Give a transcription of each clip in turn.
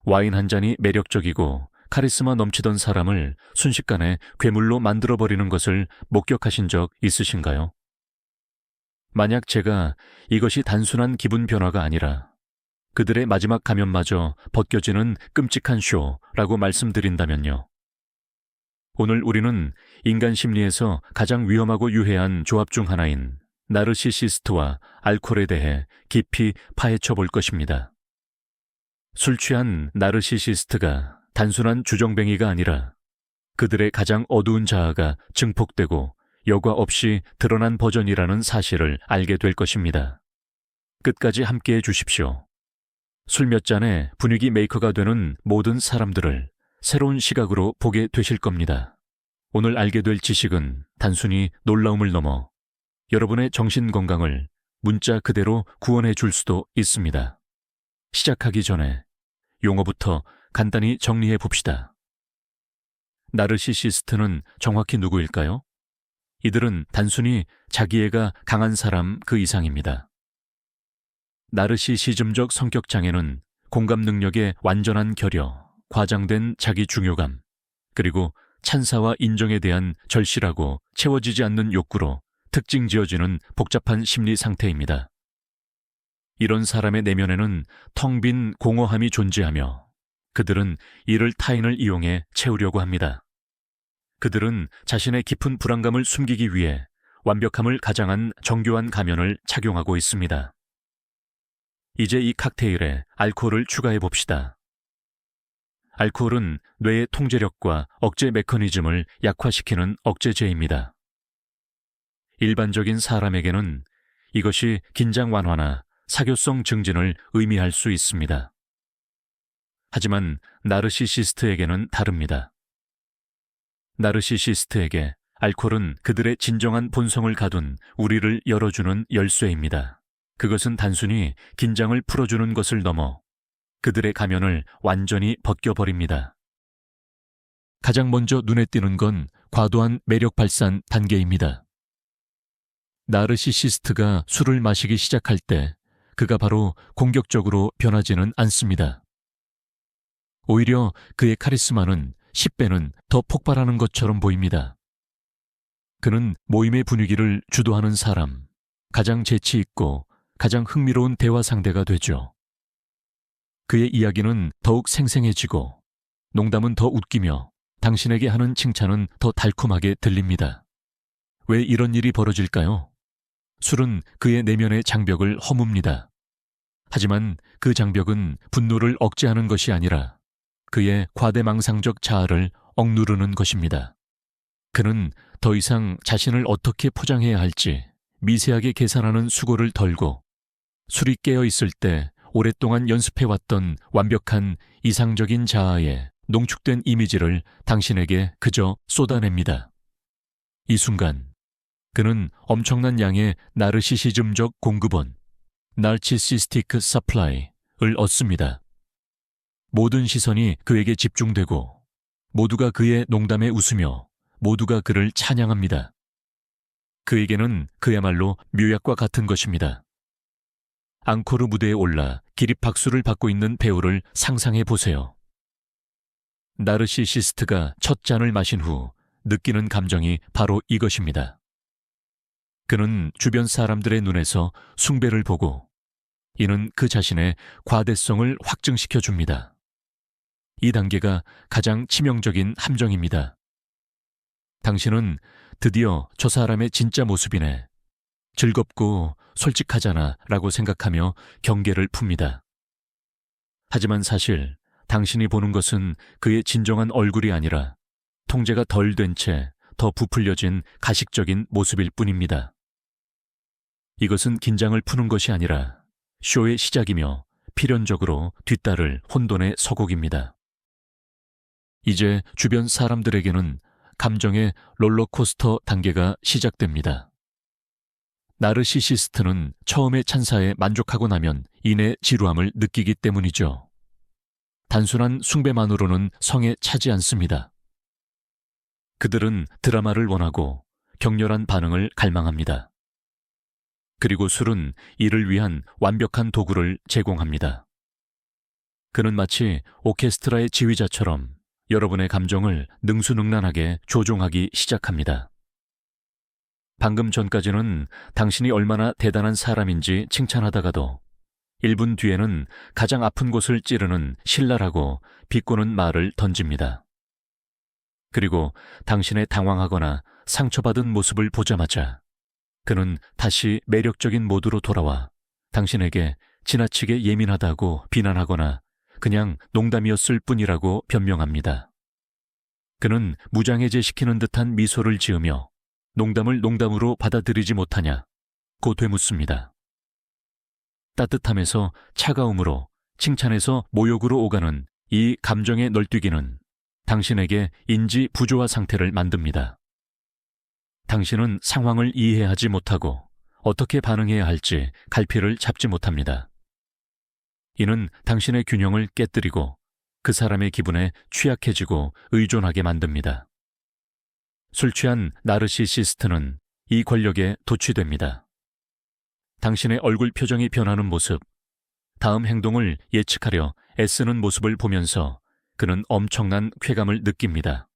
와인 한 잔이 매력적이고 카리스마 넘치던 사람을 순식간에 괴물로 만들어버리는 것을 목격하신 적 있으신가요? 만약 제가 이것이 단순한 기분 변화가 아니라 그들의 마지막 가면마저 벗겨지는 끔찍한 쇼라고 말씀드린다면요. 오늘 우리는 인간 심리에서 가장 위험하고 유해한 조합 중 하나인 나르시시스트와 알코올에 대해 깊이 파헤쳐 볼 것입니다. 술 취한 나르시시스트가 단순한 주정뱅이가 아니라 그들의 가장 어두운 자아가 증폭되고 여과 없이 드러난 버전이라는 사실을 알게 될 것입니다. 끝까지 함께해 주십시오. 술 몇 잔에 분위기 메이커가 되는 모든 사람들을 새로운 시각으로 보게 되실 겁니다. 오늘 알게 될 지식은 단순히 놀라움을 넘어 여러분의 정신 건강을 문자 그대로 구원해 줄 수도 있습니다. 시작하기 전에 용어부터 간단히 정리해 봅시다. 나르시시스트는 정확히 누구일까요? 이들은 단순히 자기애가 강한 사람 그 이상입니다. 나르시시즘적 성격 장애는 공감 능력의 완전한 결여, 과장된 자기 중요감, 그리고 찬사와 인정에 대한 절실하고 채워지지 않는 욕구로 특징 지어지는 복잡한 심리 상태입니다. 이런 사람의 내면에는 텅 빈 공허함이 존재하며 그들은 이를 타인을 이용해 채우려고 합니다. 그들은 자신의 깊은 불안감을 숨기기 위해 완벽함을 가장한 정교한 가면을 착용하고 있습니다. 이제 이 칵테일에 알코올을 추가해 봅시다. 알코올은 뇌의 통제력과 억제 메커니즘을 약화시키는 억제제입니다. 일반적인 사람에게는 이것이 긴장 완화나 사교성 증진을 의미할 수 있습니다. 하지만 나르시시스트에게는 다릅니다. 나르시시스트에게 알코올은 그들의 진정한 본성을 가둔 우리를 열어주는 열쇠입니다. 그것은 단순히 긴장을 풀어주는 것을 넘어 그들의 가면을 완전히 벗겨버립니다. 가장 먼저 눈에 띄는 건 과도한 매력 발산 단계입니다. 나르시시스트가 술을 마시기 시작할 때 그가 바로 공격적으로 변하지는 않습니다. 오히려 그의 카리스마는 10배는 더 폭발하는 것처럼 보입니다. 그는 모임의 분위기를 주도하는 사람, 가장 재치 있고 가장 흥미로운 대화 상대가 되죠. 그의 이야기는 더욱 생생해지고 농담은 더 웃기며 당신에게 하는 칭찬은 더 달콤하게 들립니다. 왜 이런 일이 벌어질까요? 술은 그의 내면의 장벽을 허뭅니다. 하지만 그 장벽은 분노를 억제하는 것이 아니라 그의 과대망상적 자아를 억누르는 것입니다. 그는 더 이상 자신을 어떻게 포장해야 할지 미세하게 계산하는 수고를 덜고 술이 깨어 있을 때 오랫동안 연습해왔던 완벽한 이상적인 자아의 농축된 이미지를 당신에게 그저 쏟아냅니다. 이 순간 그는 엄청난 양의 나르시시즘적 공급원, 나르시시스틱 서플라이를 얻습니다. 모든 시선이 그에게 집중되고 모두가 그의 농담에 웃으며 모두가 그를 찬양합니다. 그에게는 그야말로 묘약과 같은 것입니다. 앙코르 무대에 올라 기립박수를 받고 있는 배우를 상상해 보세요. 나르시시스트가 첫 잔을 마신 후 느끼는 감정이 바로 이것입니다. 그는 주변 사람들의 눈에서 숭배를 보고 이는 그 자신의 과대성을 확증시켜 줍니다. 이 단계가 가장 치명적인 함정입니다. 당신은 드디어 저 사람의 진짜 모습이네, 즐겁고 솔직하잖아 라고 생각하며 경계를 풉니다. 하지만 사실 당신이 보는 것은 그의 진정한 얼굴이 아니라 통제가 덜 된 채 더 부풀려진 가식적인 모습일 뿐입니다. 이것은 긴장을 푸는 것이 아니라 쇼의 시작이며 필연적으로 뒤따를 혼돈의 서곡입니다. 이제 주변 사람들에게는 감정의 롤러코스터 단계가 시작됩니다. 나르시시스트는 처음의 찬사에 만족하고 나면 이내 지루함을 느끼기 때문이죠. 단순한 숭배만으로는 성에 차지 않습니다. 그들은 드라마를 원하고 격렬한 반응을 갈망합니다. 그리고 술은 이를 위한 완벽한 도구를 제공합니다. 그는 마치 오케스트라의 지휘자처럼 여러분의 감정을 능수능란하게 조종하기 시작합니다. 방금 전까지는 당신이 얼마나 대단한 사람인지 칭찬하다가도 1분 뒤에는 가장 아픈 곳을 찌르는 신랄하고 비꼬는 말을 던집니다. 그리고 당신의 당황하거나 상처받은 모습을 보자마자 그는 다시 매력적인 모드로 돌아와 당신에게 지나치게 예민하다고 비난하거나 그냥 농담이었을 뿐이라고 변명합니다. 그는 무장해제시키는 듯한 미소를 지으며 농담을 농담으로 받아들이지 못하냐 고 되묻습니다. 따뜻함에서 차가움으로, 칭찬에서 모욕으로 오가는 이 감정의 널뛰기는 당신에게 인지 부조화 상태를 만듭니다. 당신은 상황을 이해하지 못하고 어떻게 반응해야 할지 갈피를 잡지 못합니다. 이는 당신의 균형을 깨뜨리고 그 사람의 기분에 취약해지고 의존하게 만듭니다. 술 취한 나르시시스트는 이 권력에 도취됩니다. 당신의 얼굴 표정이 변하는 모습, 다음 행동을 예측하려 애쓰는 모습을 보면서 그는 엄청난 쾌감을 느낍니다.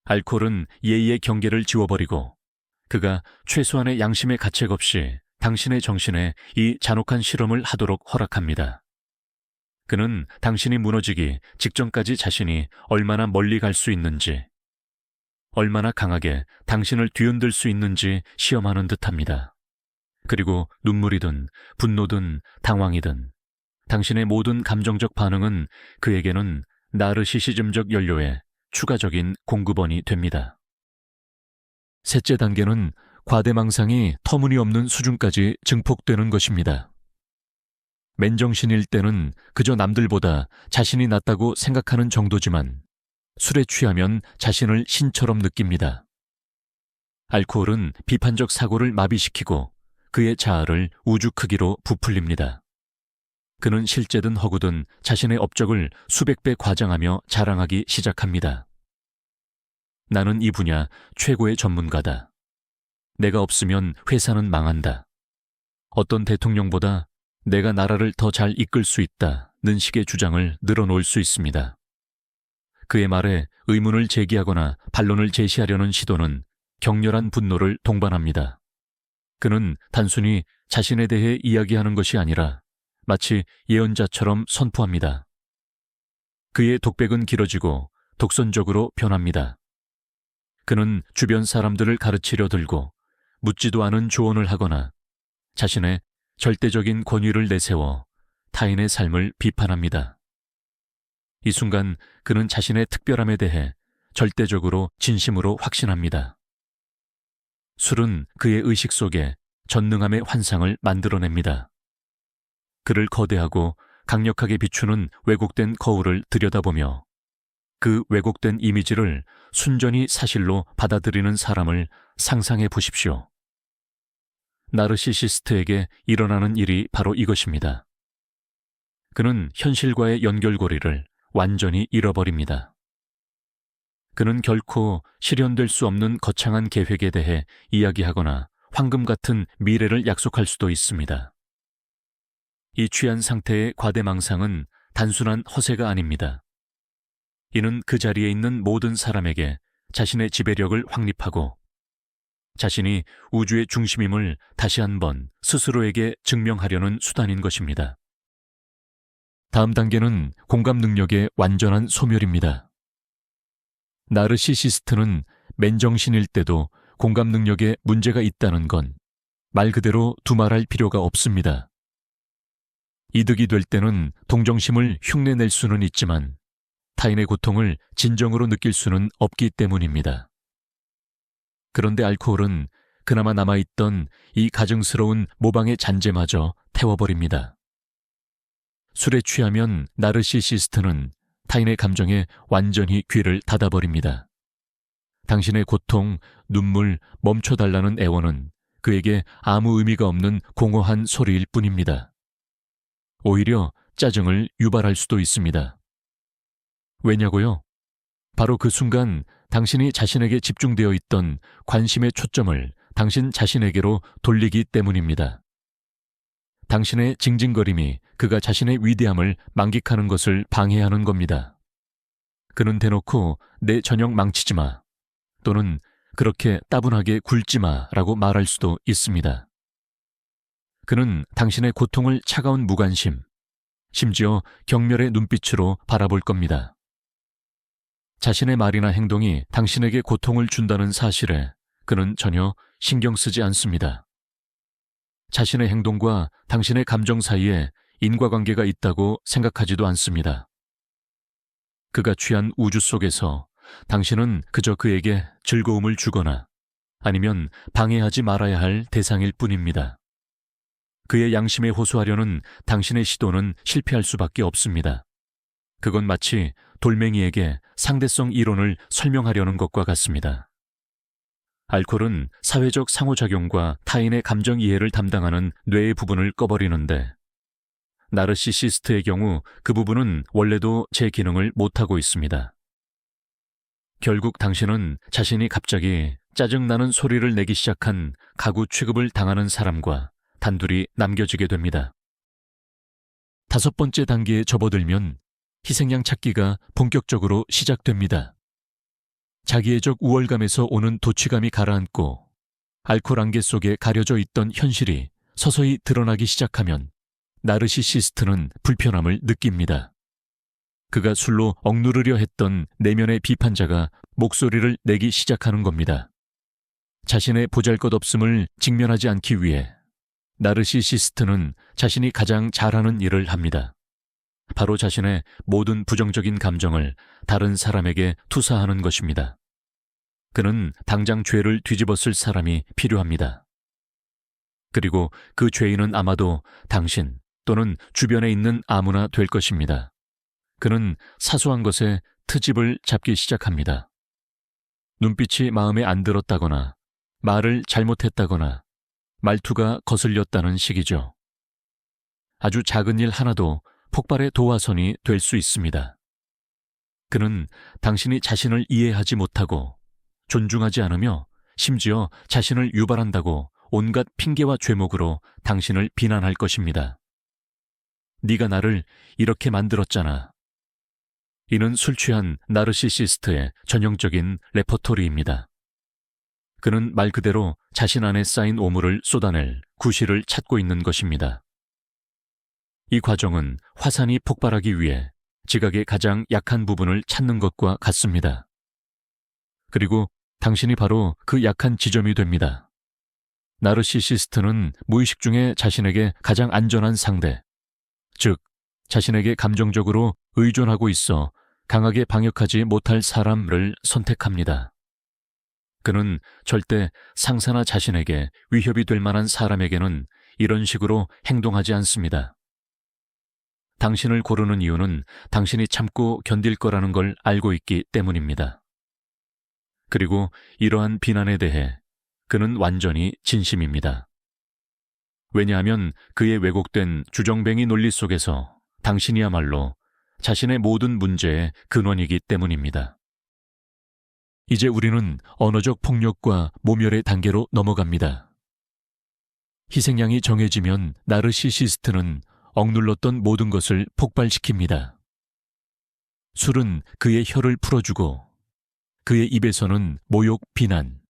알코올은 예의의 경계를 지워버리고 그가 최소한의 양심의 가책 없이 당신의 정신에 이 잔혹한 실험을 하도록 허락합니다. 그는 당신이 무너지기 직전까지 자신이 얼마나 멀리 갈 수 있는지, 얼마나 강하게 당신을 뒤흔들 수 있는지 시험하는 듯합니다. 그리고 눈물이든 분노든 당황이든 당신의 모든 감정적 반응은 그에게는 나르시시즘적 연료의 추가적인 공급원이 됩니다. 셋째 단계는 과대망상이 터무니없는 수준까지 증폭되는 것입니다. 맨정신일 때는 그저 남들보다 자신이 낫다고 생각하는 정도지만 술에 취하면 자신을 신처럼 느낍니다. 알코올은 비판적 사고를 마비시키고 그의 자아를 우주 크기로 부풀립니다. 그는 실제든 허구든 자신의 업적을 수백 배 과장하며 자랑하기 시작합니다. 나는 이 분야 최고의 전문가다. 내가 없으면 회사는 망한다. 어떤 대통령보다 내가 나라를 더 잘 이끌 수 있다는 식의 주장을 늘어놓을 수 있습니다. 그의 말에 의문을 제기하거나 반론을 제시하려는 시도는 격렬한 분노를 동반합니다. 그는 단순히 자신에 대해 이야기하는 것이 아니라 마치 예언자처럼 선포합니다. 그의 독백은 길어지고 독선적으로 변합니다. 그는 주변 사람들을 가르치려 들고 묻지도 않은 조언을 하거나 자신의 절대적인 권위를 내세워 타인의 삶을 비판합니다. 이 순간 그는 자신의 특별함에 대해 절대적으로 진심으로 확신합니다. 술은 그의 의식 속에 전능함의 환상을 만들어냅니다. 그를 거대하고 강력하게 비추는 왜곡된 거울을 들여다보며 그 왜곡된 이미지를 순전히 사실로 받아들이는 사람을 상상해 보십시오. 나르시시스트에게 일어나는 일이 바로 이것입니다. 그는 현실과의 연결고리를 완전히 잃어버립니다. 그는 결코 실현될 수 없는 거창한 계획에 대해 이야기하거나 황금 같은 미래를 약속할 수도 있습니다. 이 취한 상태의 과대망상은 단순한 허세가 아닙니다. 이는 그 자리에 있는 모든 사람에게 자신의 지배력을 확립하고 자신이 우주의 중심임을 다시 한번 스스로에게 증명하려는 수단인 것입니다. 다음 단계는 공감 능력의 완전한 소멸입니다. 나르시시스트는 맨정신일 때도 공감 능력에 문제가 있다는 건 말 그대로 두말할 필요가 없습니다. 이득이 될 때는 동정심을 흉내낼 수는 있지만 타인의 고통을 진정으로 느낄 수는 없기 때문입니다. 그런데 알코올은 그나마 남아있던 이 가증스러운 모방의 잔재마저 태워버립니다. 술에 취하면 나르시시스트는 타인의 감정에 완전히 귀를 닫아버립니다. 당신의 고통, 눈물, 멈춰달라는 애원은 그에게 아무 의미가 없는 공허한 소리일 뿐입니다. 오히려 짜증을 유발할 수도 있습니다. 왜냐고요? 바로 그 순간 당신이 자신에게 집중되어 있던 관심의 초점을 당신 자신에게로 돌리기 때문입니다. 당신의 징징거림이 그가 자신의 위대함을 만끽하는 것을 방해하는 겁니다. 그는 대놓고 내 저녁 망치지 마, 또는 그렇게 따분하게 굴지 마라고 말할 수도 있습니다. 그는 당신의 고통을 차가운 무관심, 심지어 경멸의 눈빛으로 바라볼 겁니다. 자신의 말이나 행동이 당신에게 고통을 준다는 사실에 그는 전혀 신경 쓰지 않습니다. 자신의 행동과 당신의 감정 사이에 인과관계가 있다고 생각하지도 않습니다. 그가 취한 우주 속에서 당신은 그저 그에게 즐거움을 주거나 아니면 방해하지 말아야 할 대상일 뿐입니다. 그의 양심에 호소하려는 당신의 시도는 실패할 수밖에 없습니다. 그건 마치 돌멩이에게 상대성 이론을 설명하려는 것과 같습니다. 알코올은 사회적 상호작용과 타인의 감정 이해를 담당하는 뇌의 부분을 꺼버리는데, 나르시시스트의 경우 그 부분은 원래도 제 기능을 못하고 있습니다. 결국 당신은 자신이 갑자기 짜증나는 소리를 내기 시작한 가구 취급을 당하는 사람과 단둘이 남겨지게 됩니다. 5번째 단계에 접어들면 희생양 찾기가 본격적으로 시작됩니다. 자기애적 우월감에서 오는 도취감이 가라앉고 알코올 안개 속에 가려져 있던 현실이 서서히 드러나기 시작하면 나르시시스트는 불편함을 느낍니다. 그가 술로 억누르려 했던 내면의 비판자가 목소리를 내기 시작하는 겁니다. 자신의 보잘것없음을 직면하지 않기 위해 나르시시스트는 자신이 가장 잘하는 일을 합니다. 바로 자신의 모든 부정적인 감정을 다른 사람에게 투사하는 것입니다. 그는 당장 죄를 뒤집어 쓸 사람이 필요합니다. 그리고 그 죄인은 아마도 당신 또는 주변에 있는 아무나 될 것입니다. 그는 사소한 것에 트집을 잡기 시작합니다. 눈빛이 마음에 안 들었다거나 말을 잘못했다거나 말투가 거슬렸다는 식이죠. 아주 작은 일 하나도 폭발의 도화선이 될 수 있습니다. 그는 당신이 자신을 이해하지 못하고 존중하지 않으며 심지어 자신을 유발한다고 온갖 핑계와 죄목으로 당신을 비난할 것입니다. 네가 나를 이렇게 만들었잖아. 이는 술 취한 나르시시스트의 전형적인 레퍼토리입니다. 그는 말 그대로 자신 안에 쌓인 오물을 쏟아낼 구실을 찾고 있는 것입니다. 이 과정은 화산이 폭발하기 위해 지각의 가장 약한 부분을 찾는 것과 같습니다. 그리고 당신이 바로 그 약한 지점이 됩니다. 나르시시스트는 무의식 중에 자신에게 가장 안전한 상대, 즉 자신에게 감정적으로 의존하고 있어 강하게 방역하지 못할 사람을 선택합니다. 그는 절대 상사나 자신에게 위협이 될 만한 사람에게는 이런 식으로 행동하지 않습니다. 당신을 고르는 이유는 당신이 참고 견딜 거라는 걸 알고 있기 때문입니다. 그리고 이러한 비난에 대해 그는 완전히 진심입니다. 왜냐하면 그의 왜곡된 주정뱅이 논리 속에서 당신이야말로 자신의 모든 문제의 근원이기 때문입니다. 이제 우리는 언어적 폭력과 모멸의 단계로 넘어갑니다. 희생양이 정해지면 나르시시스트는 억눌렀던 모든 것을 폭발시킵니다. 술은 그의 혀를 풀어주고 그의 입에서는 모욕, 비난,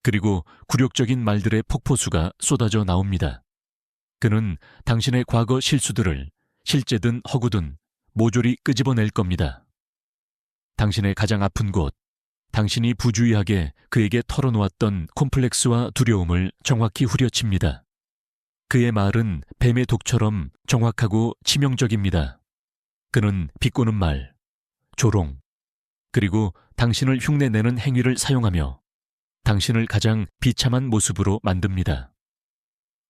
그리고 굴욕적인 말들의 폭포수가 쏟아져 나옵니다. 그는 당신의 과거 실수들을 실제든 허구든 모조리 끄집어낼 겁니다. 당신의 가장 아픈 곳, 당신이 부주의하게 그에게 털어놓았던 콤플렉스와 두려움을 정확히 후려칩니다. 그의 말은 뱀의 독처럼 정확하고 치명적입니다. 그는 비꼬는 말, 조롱, 그리고 당신을 흉내내는 행위를 사용하며 당신을 가장 비참한 모습으로 만듭니다.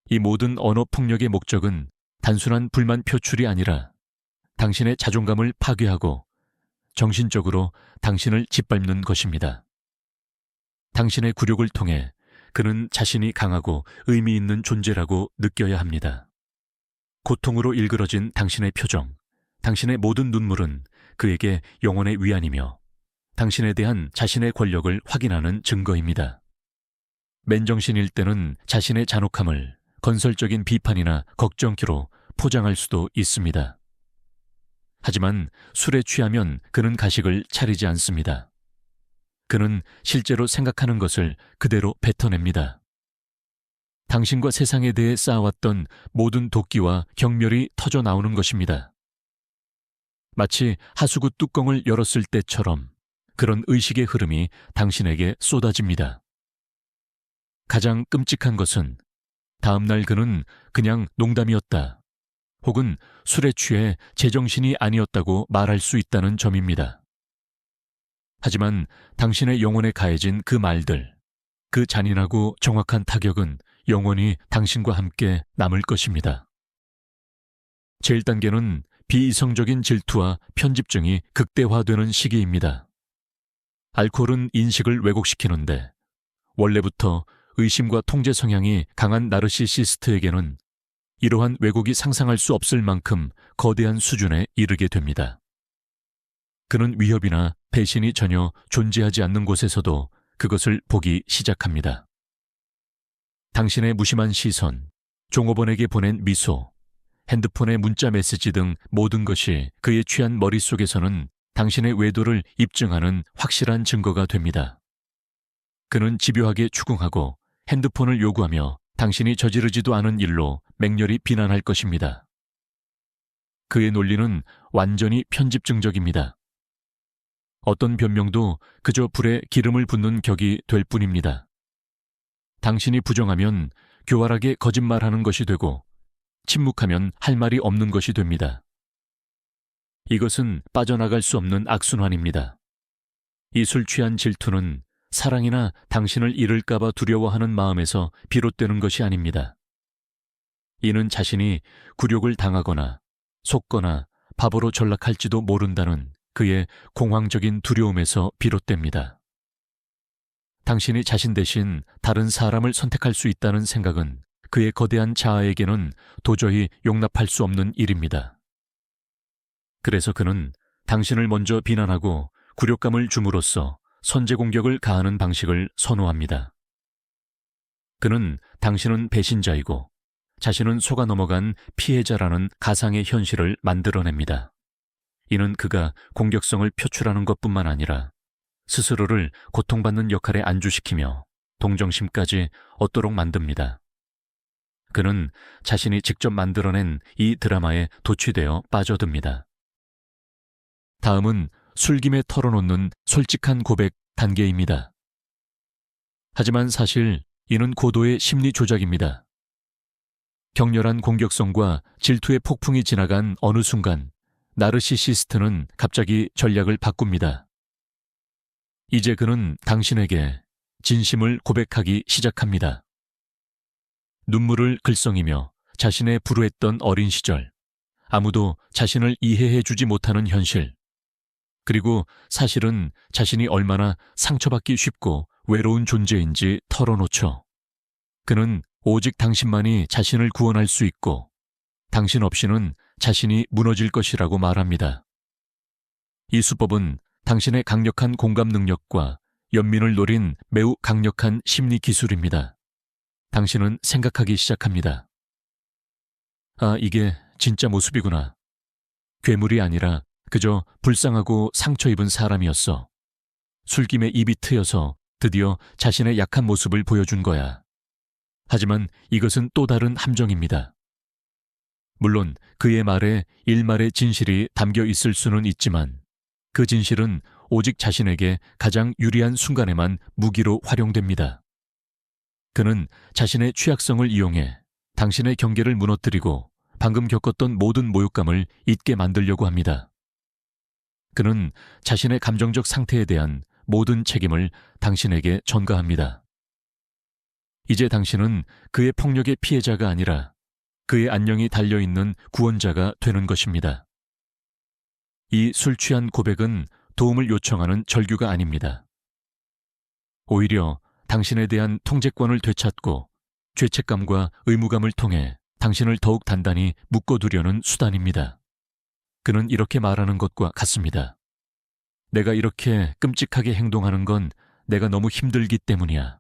이 모든 언어 폭력의 목적은 단순한 불만 표출이 아니라 당신의 자존감을 파괴하고 정신적으로 당신을 짓밟는 것입니다. 당신의 굴욕을 통해 그는 자신이 강하고 의미 있는 존재라고 느껴야 합니다. 고통으로 일그러진 당신의 표정, 당신의 모든 눈물은 그에게 영혼의 위안이며 당신에 대한 자신의 권력을 확인하는 증거입니다. 맨정신일 때는 자신의 잔혹함을 건설적인 비판이나 걱정기로 포장할 수도 있습니다. 하지만 술에 취하면 그는 가식을 차리지 않습니다. 그는 실제로 생각하는 것을 그대로 뱉어냅니다. 당신과 세상에 대해 쌓아왔던 모든 도끼와 경멸이 터져 나오는 것입니다. 마치 하수구 뚜껑을 열었을 때처럼 그런 의식의 흐름이 당신에게 쏟아집니다. 가장 끔찍한 것은 다음 날 그는 그냥 농담이었다, 혹은 술에 취해 제정신이 아니었다고 말할 수 있다는 점입니다. 하지만 당신의 영혼에 가해진 그 말들, 그 잔인하고 정확한 타격은 영원히 당신과 함께 남을 것입니다. 제1단계는 비이성적인 질투와 편집증이 극대화되는 시기입니다. 알코올은 인식을 왜곡시키는데 원래부터 의심과 통제 성향이 강한 나르시시스트에게는 이러한 왜곡이 상상할 수 없을 만큼 거대한 수준에 이르게 됩니다. 그는 위협이나 배신이 전혀 존재하지 않는 곳에서도 그것을 보기 시작합니다. 당신의 무심한 시선, 종업원에게 보낸 미소, 핸드폰의 문자 메시지 등 모든 것이 그의 취한 머릿속에서는 당신의 외도를 입증하는 확실한 증거가 됩니다. 그는 집요하게 추궁하고 핸드폰을 요구하며 당신이 저지르지도 않은 일로 맹렬히 비난할 것입니다. 그의 논리는 완전히 편집증적입니다. 어떤 변명도 그저 불에 기름을 붓는 격이 될 뿐입니다. 당신이 부정하면 교활하게 거짓말하는 것이 되고 침묵하면 할 말이 없는 것이 됩니다. 이것은 빠져나갈 수 없는 악순환입니다. 이 술 취한 질투는 사랑이나 당신을 잃을까봐 두려워하는 마음에서 비롯되는 것이 아닙니다. 이는 자신이 굴욕을 당하거나 속거나 바보로 전락할지도 모른다는 그의 공황적인 두려움에서 비롯됩니다. 당신이 자신 대신 다른 사람을 선택할 수 있다는 생각은 그의 거대한 자아에게는 도저히 용납할 수 없는 일입니다. 그래서 그는 당신을 먼저 비난하고 굴욕감을 줌으로써 선제 공격을 가하는 방식을 선호합니다. 그는 당신은 배신자이고 자신은 속아 넘어간 피해자라는 가상의 현실을 만들어냅니다. 이는 그가 공격성을 표출하는 것뿐만 아니라 스스로를 고통받는 역할에 안주시키며 동정심까지 얻도록 만듭니다. 그는 자신이 직접 만들어낸 이 드라마에 도취되어 빠져듭니다. 다음은 술김에 털어놓는 솔직한 고백 단계입니다. 하지만 사실 이는 고도의 심리 조작입니다. 격렬한 공격성과 질투의 폭풍이 지나간 어느 순간 나르시시스트는 갑자기 전략을 바꿉니다. 이제 그는 당신에게 진심을 고백하기 시작합니다. 눈물을 글썽이며 자신의 불우했던 어린 시절, 아무도 자신을 이해해주지 못하는 현실, 그리고 사실은 자신이 얼마나 상처받기 쉽고 외로운 존재인지 털어놓죠. 그는 오직 당신만이 자신을 구원할 수 있고 당신 없이는 자신이 무너질 것이라고 말합니다. 이 수법은 당신의 강력한 공감 능력과 연민을 노린 매우 강력한 심리 기술입니다. 당신은 생각하기 시작합니다. 아, 이게 진짜 모습이구나. 괴물이 아니라 그저 불쌍하고 상처 입은 사람이었어. 술김에 입이 트여서 드디어 자신의 약한 모습을 보여준 거야. 하지만 이것은 또 다른 함정입니다. 물론 그의 말에 일말의 진실이 담겨 있을 수는 있지만 그 진실은 오직 자신에게 가장 유리한 순간에만 무기로 활용됩니다. 그는 자신의 취약성을 이용해 당신의 경계를 무너뜨리고 방금 겪었던 모든 모욕감을 잊게 만들려고 합니다. 그는 자신의 감정적 상태에 대한 모든 책임을 당신에게 전가합니다. 이제 당신은 그의 폭력의 피해자가 아니라 그의 안녕이 달려있는 구원자가 되는 것입니다. 이 술 취한 고백은 도움을 요청하는 절규가 아닙니다. 오히려 당신에 대한 통제권을 되찾고 죄책감과 의무감을 통해 당신을 더욱 단단히 묶어두려는 수단입니다. 그는 이렇게 말하는 것과 같습니다. 내가 이렇게 끔찍하게 행동하는 건 내가 너무 힘들기 때문이야.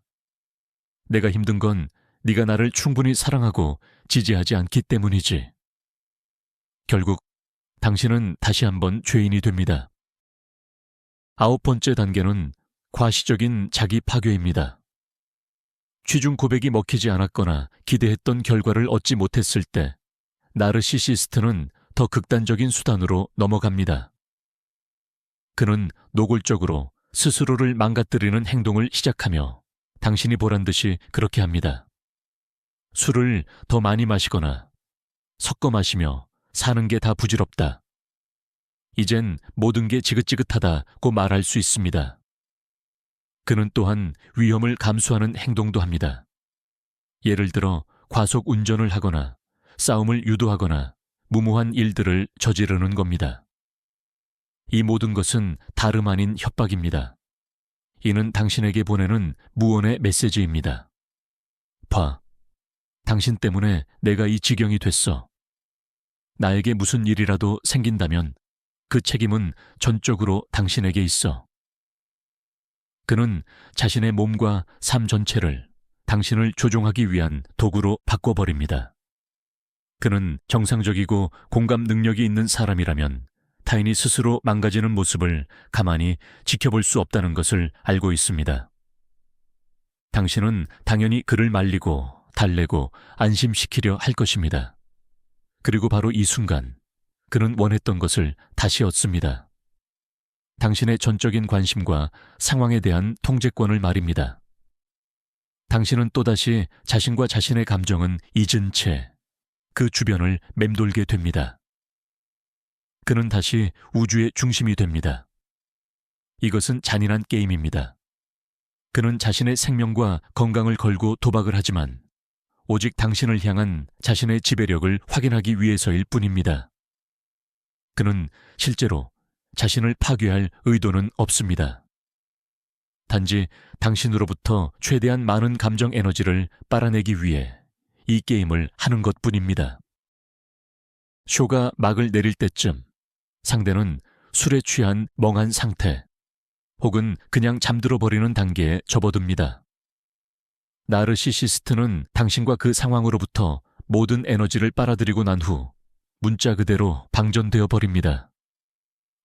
내가 힘든 건 네가 나를 충분히 사랑하고 지지하지 않기 때문이지. 결국 당신은 다시 한번 죄인이 됩니다. 9번째 단계는 과시적인 자기 파괴입니다. 취중 고백이 먹히지 않았거나 기대했던 결과를 얻지 못했을 때 나르시시스트는 더 극단적인 수단으로 넘어갑니다. 그는 노골적으로 스스로를 망가뜨리는 행동을 시작하며 당신이 보란 듯이 그렇게 합니다. 술을 더 많이 마시거나 섞어 마시며 사는 게 다 부질없다. 이젠 모든 게 지긋지긋하다고 말할 수 있습니다. 그는 또한 위험을 감수하는 행동도 합니다. 예를 들어 과속 운전을 하거나 싸움을 유도하거나 무모한 일들을 저지르는 겁니다. 이 모든 것은 다름 아닌 협박입니다. 이는 당신에게 보내는 무언의 메시지입니다. 봐, 당신 때문에 내가 이 지경이 됐어. 나에게 무슨 일이라도 생긴다면 그 책임은 전적으로 당신에게 있어. 그는 자신의 몸과 삶 전체를 당신을 조종하기 위한 도구로 바꿔버립니다. 그는 정상적이고 공감 능력이 있는 사람이라면 타인이 스스로 망가지는 모습을 가만히 지켜볼 수 없다는 것을 알고 있습니다. 당신은 당연히 그를 말리고 달래고 안심시키려 할 것입니다. 그리고 바로 이 순간 그는 원했던 것을 다시 얻습니다. 당신의 전적인 관심과 상황에 대한 통제권을 말입니다. 당신은 또다시 자신과 자신의 감정은 잊은 채 그 주변을 맴돌게 됩니다. 그는 다시 우주의 중심이 됩니다. 이것은 잔인한 게임입니다. 그는 자신의 생명과 건강을 걸고 도박을 하지만 오직 당신을 향한 자신의 지배력을 확인하기 위해서일 뿐입니다. 그는 실제로 자신을 파괴할 의도는 없습니다. 단지 당신으로부터 최대한 많은 감정 에너지를 빨아내기 위해 이 게임을 하는 것뿐입니다. 쇼가 막을 내릴 때쯤 상대는 술에 취한 멍한 상태 혹은 그냥 잠들어 버리는 단계에 접어듭니다. 나르시시스트는 당신과 그 상황으로부터 모든 에너지를 빨아들이고 난 후 문자 그대로 방전되어 버립니다.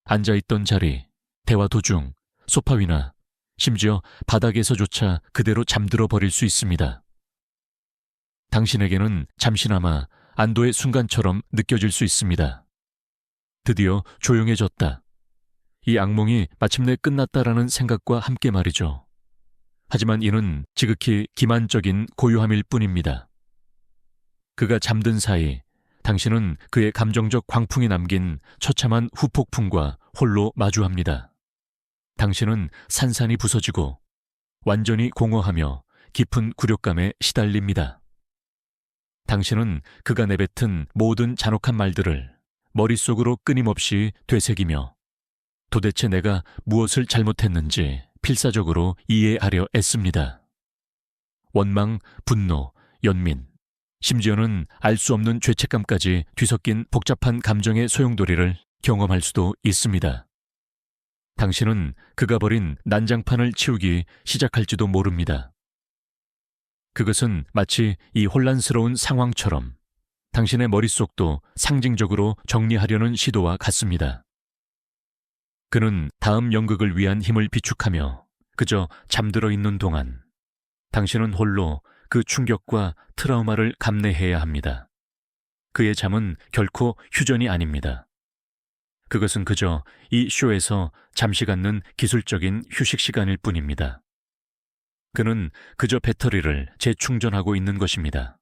앉아있던 자리, 대화 도중, 소파 위나 심지어 바닥에서조차 그대로 잠들어 버릴 수 있습니다. 당신에게는 잠시나마 안도의 순간처럼 느껴질 수 있습니다. 드디어 조용해졌다. 이 악몽이 마침내 끝났다라는 생각과 함께 말이죠. 하지만 이는 지극히 기만적인 고요함일 뿐입니다. 그가 잠든 사이 당신은 그의 감정적 광풍이 남긴 처참한 후폭풍과 홀로 마주합니다. 당신은 산산이 부서지고 완전히 공허하며 깊은 굴욕감에 시달립니다. 당신은 그가 내뱉은 모든 잔혹한 말들을 머릿속으로 끊임없이 되새기며 도대체 내가 무엇을 잘못했는지 필사적으로 이해하려 애씁니다. 원망, 분노, 연민, 심지어는 알 수 없는 죄책감까지 뒤섞인 복잡한 감정의 소용돌이를 경험할 수도 있습니다. 당신은 그가 버린 난장판을 치우기 시작할지도 모릅니다. 그것은 마치 이 혼란스러운 상황처럼 당신의 머릿속도 상징적으로 정리하려는 시도와 같습니다. 그는 다음 연극을 위한 힘을 비축하며 그저 잠들어 있는 동안 당신은 홀로 그 충격과 트라우마를 감내해야 합니다. 그의 잠은 결코 휴전이 아닙니다. 그것은 그저 이 쇼에서 잠시 갖는 기술적인 휴식 시간일 뿐입니다. 그는 그저 배터리를 재충전하고 있는 것입니다.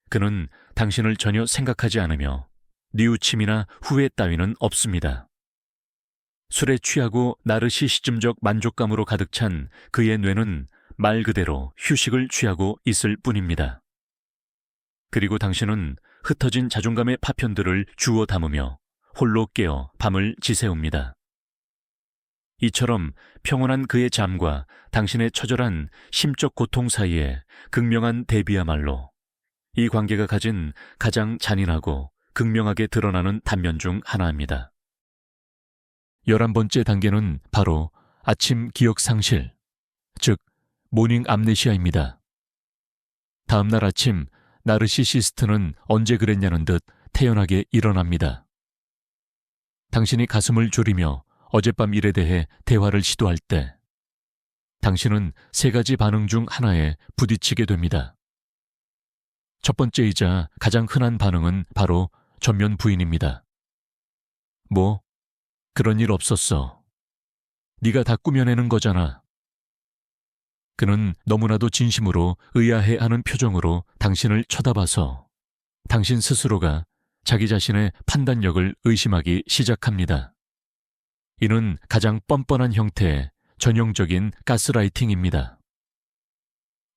그는 당신을 전혀 생각하지 않으며 뉘우침이나 후회 따위는 없습니다. 술에 취하고 나르시시즘적 만족감으로 가득 찬 그의 뇌는 말 그대로 휴식을 취하고 있을 뿐입니다. 그리고 당신은 흩어진 자존감의 파편들을 주워 담으며 홀로 깨어 밤을 지새웁니다. 이처럼 평온한 그의 잠과 당신의 처절한 심적 고통 사이에 극명한 대비야말로 이 관계가 가진 가장 잔인하고 극명하게 드러나는 단면 중 하나입니다. 11번째 단계는 바로 아침 기억 상실, 즉 모닝 암네시아입니다. 다음날 아침 나르시시스트는 언제 그랬냐는 듯 태연하게 일어납니다. 당신이 가슴을 졸이며 어젯밤 일에 대해 대화를 시도할 때 당신은 세 가지 반응 중 하나에 부딪히게 됩니다. 첫 번째이자 가장 흔한 반응은 바로 전면 부인입니다. 뭐? 그런 일 없었어. 네가 다 꾸며내는 거잖아. 그는 너무나도 진심으로 의아해하는 표정으로 당신을 쳐다봐서 당신 스스로가 자기 자신의 판단력을 의심하기 시작합니다. 이는 가장 뻔뻔한 형태의 전형적인 가스라이팅입니다.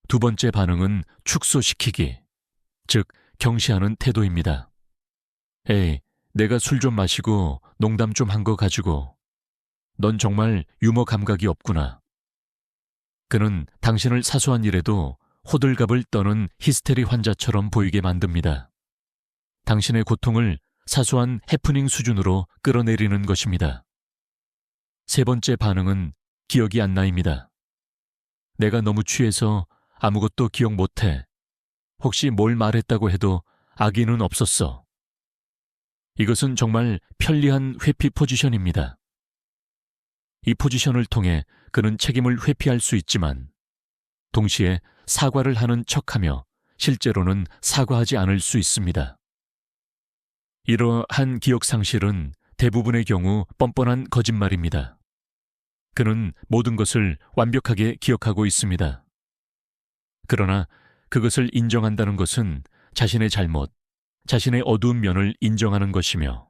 두 번째 반응은 축소시키기, 즉 경시하는 태도입니다. 에이, 내가 술 좀 마시고 농담 좀 한 거 가지고 넌 정말 유머 감각이 없구나. 그는 당신을 사소한 일에도 호들갑을 떠는 히스테리 환자처럼 보이게 만듭니다. 당신의 고통을 사소한 해프닝 수준으로 끌어내리는 것입니다. 세 번째 반응은 기억이 안 나입니다. 내가 너무 취해서 아무것도 기억 못해. 혹시 뭘 말했다고 해도 악의는 없었어. 이것은 정말 편리한 회피 포지션입니다. 이 포지션을 통해 그는 책임을 회피할 수 있지만 동시에 사과를 하는 척하며 실제로는 사과하지 않을 수 있습니다. 이러한 기억 상실은 대부분의 경우 뻔뻔한 거짓말입니다. 그는 모든 것을 완벽하게 기억하고 있습니다. 그러나 그것을 인정한다는 것은 자신의 잘못, 자신의 어두운 면을 인정하는 것이며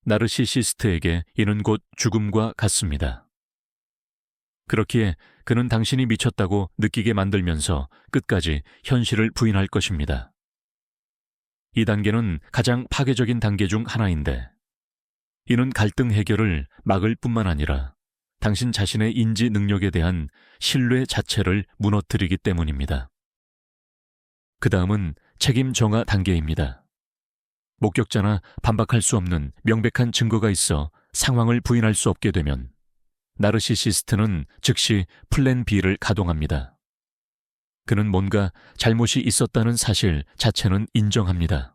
나르시시스트에게 이는 곧 죽음과 같습니다. 그렇기에 그는 당신이 미쳤다고 느끼게 만들면서 끝까지 현실을 부인할 것입니다. 이 단계는 가장 파괴적인 단계 중 하나인데 이는 갈등 해결을 막을 뿐만 아니라 당신 자신의 인지 능력에 대한 신뢰 자체를 무너뜨리기 때문입니다. 그 다음은 책임 정하 단계입니다. 목격자나 반박할 수 없는 명백한 증거가 있어 상황을 부인할 수 없게 되면 나르시시스트는 즉시 플랜 B를 가동합니다. 그는 뭔가 잘못이 있었다는 사실 자체는 인정합니다.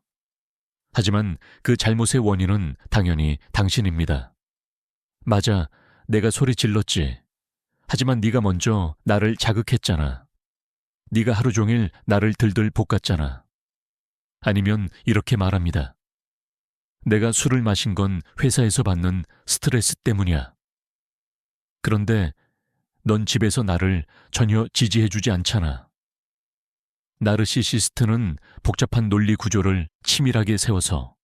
하지만 그 잘못의 원인은 당연히 당신입니다. 맞아, 내가 소리 질렀지. 하지만 네가 먼저 나를 자극했잖아. 네가 하루 종일 나를 들들 볶았잖아. 아니면 이렇게 말합니다. 내가 술을 마신 건 회사에서 받는 스트레스 때문이야. 그런데 넌 집에서 나를 전혀 지지해주지 않잖아. 나르시시스트는 복잡한 논리 구조를 치밀하게 세워서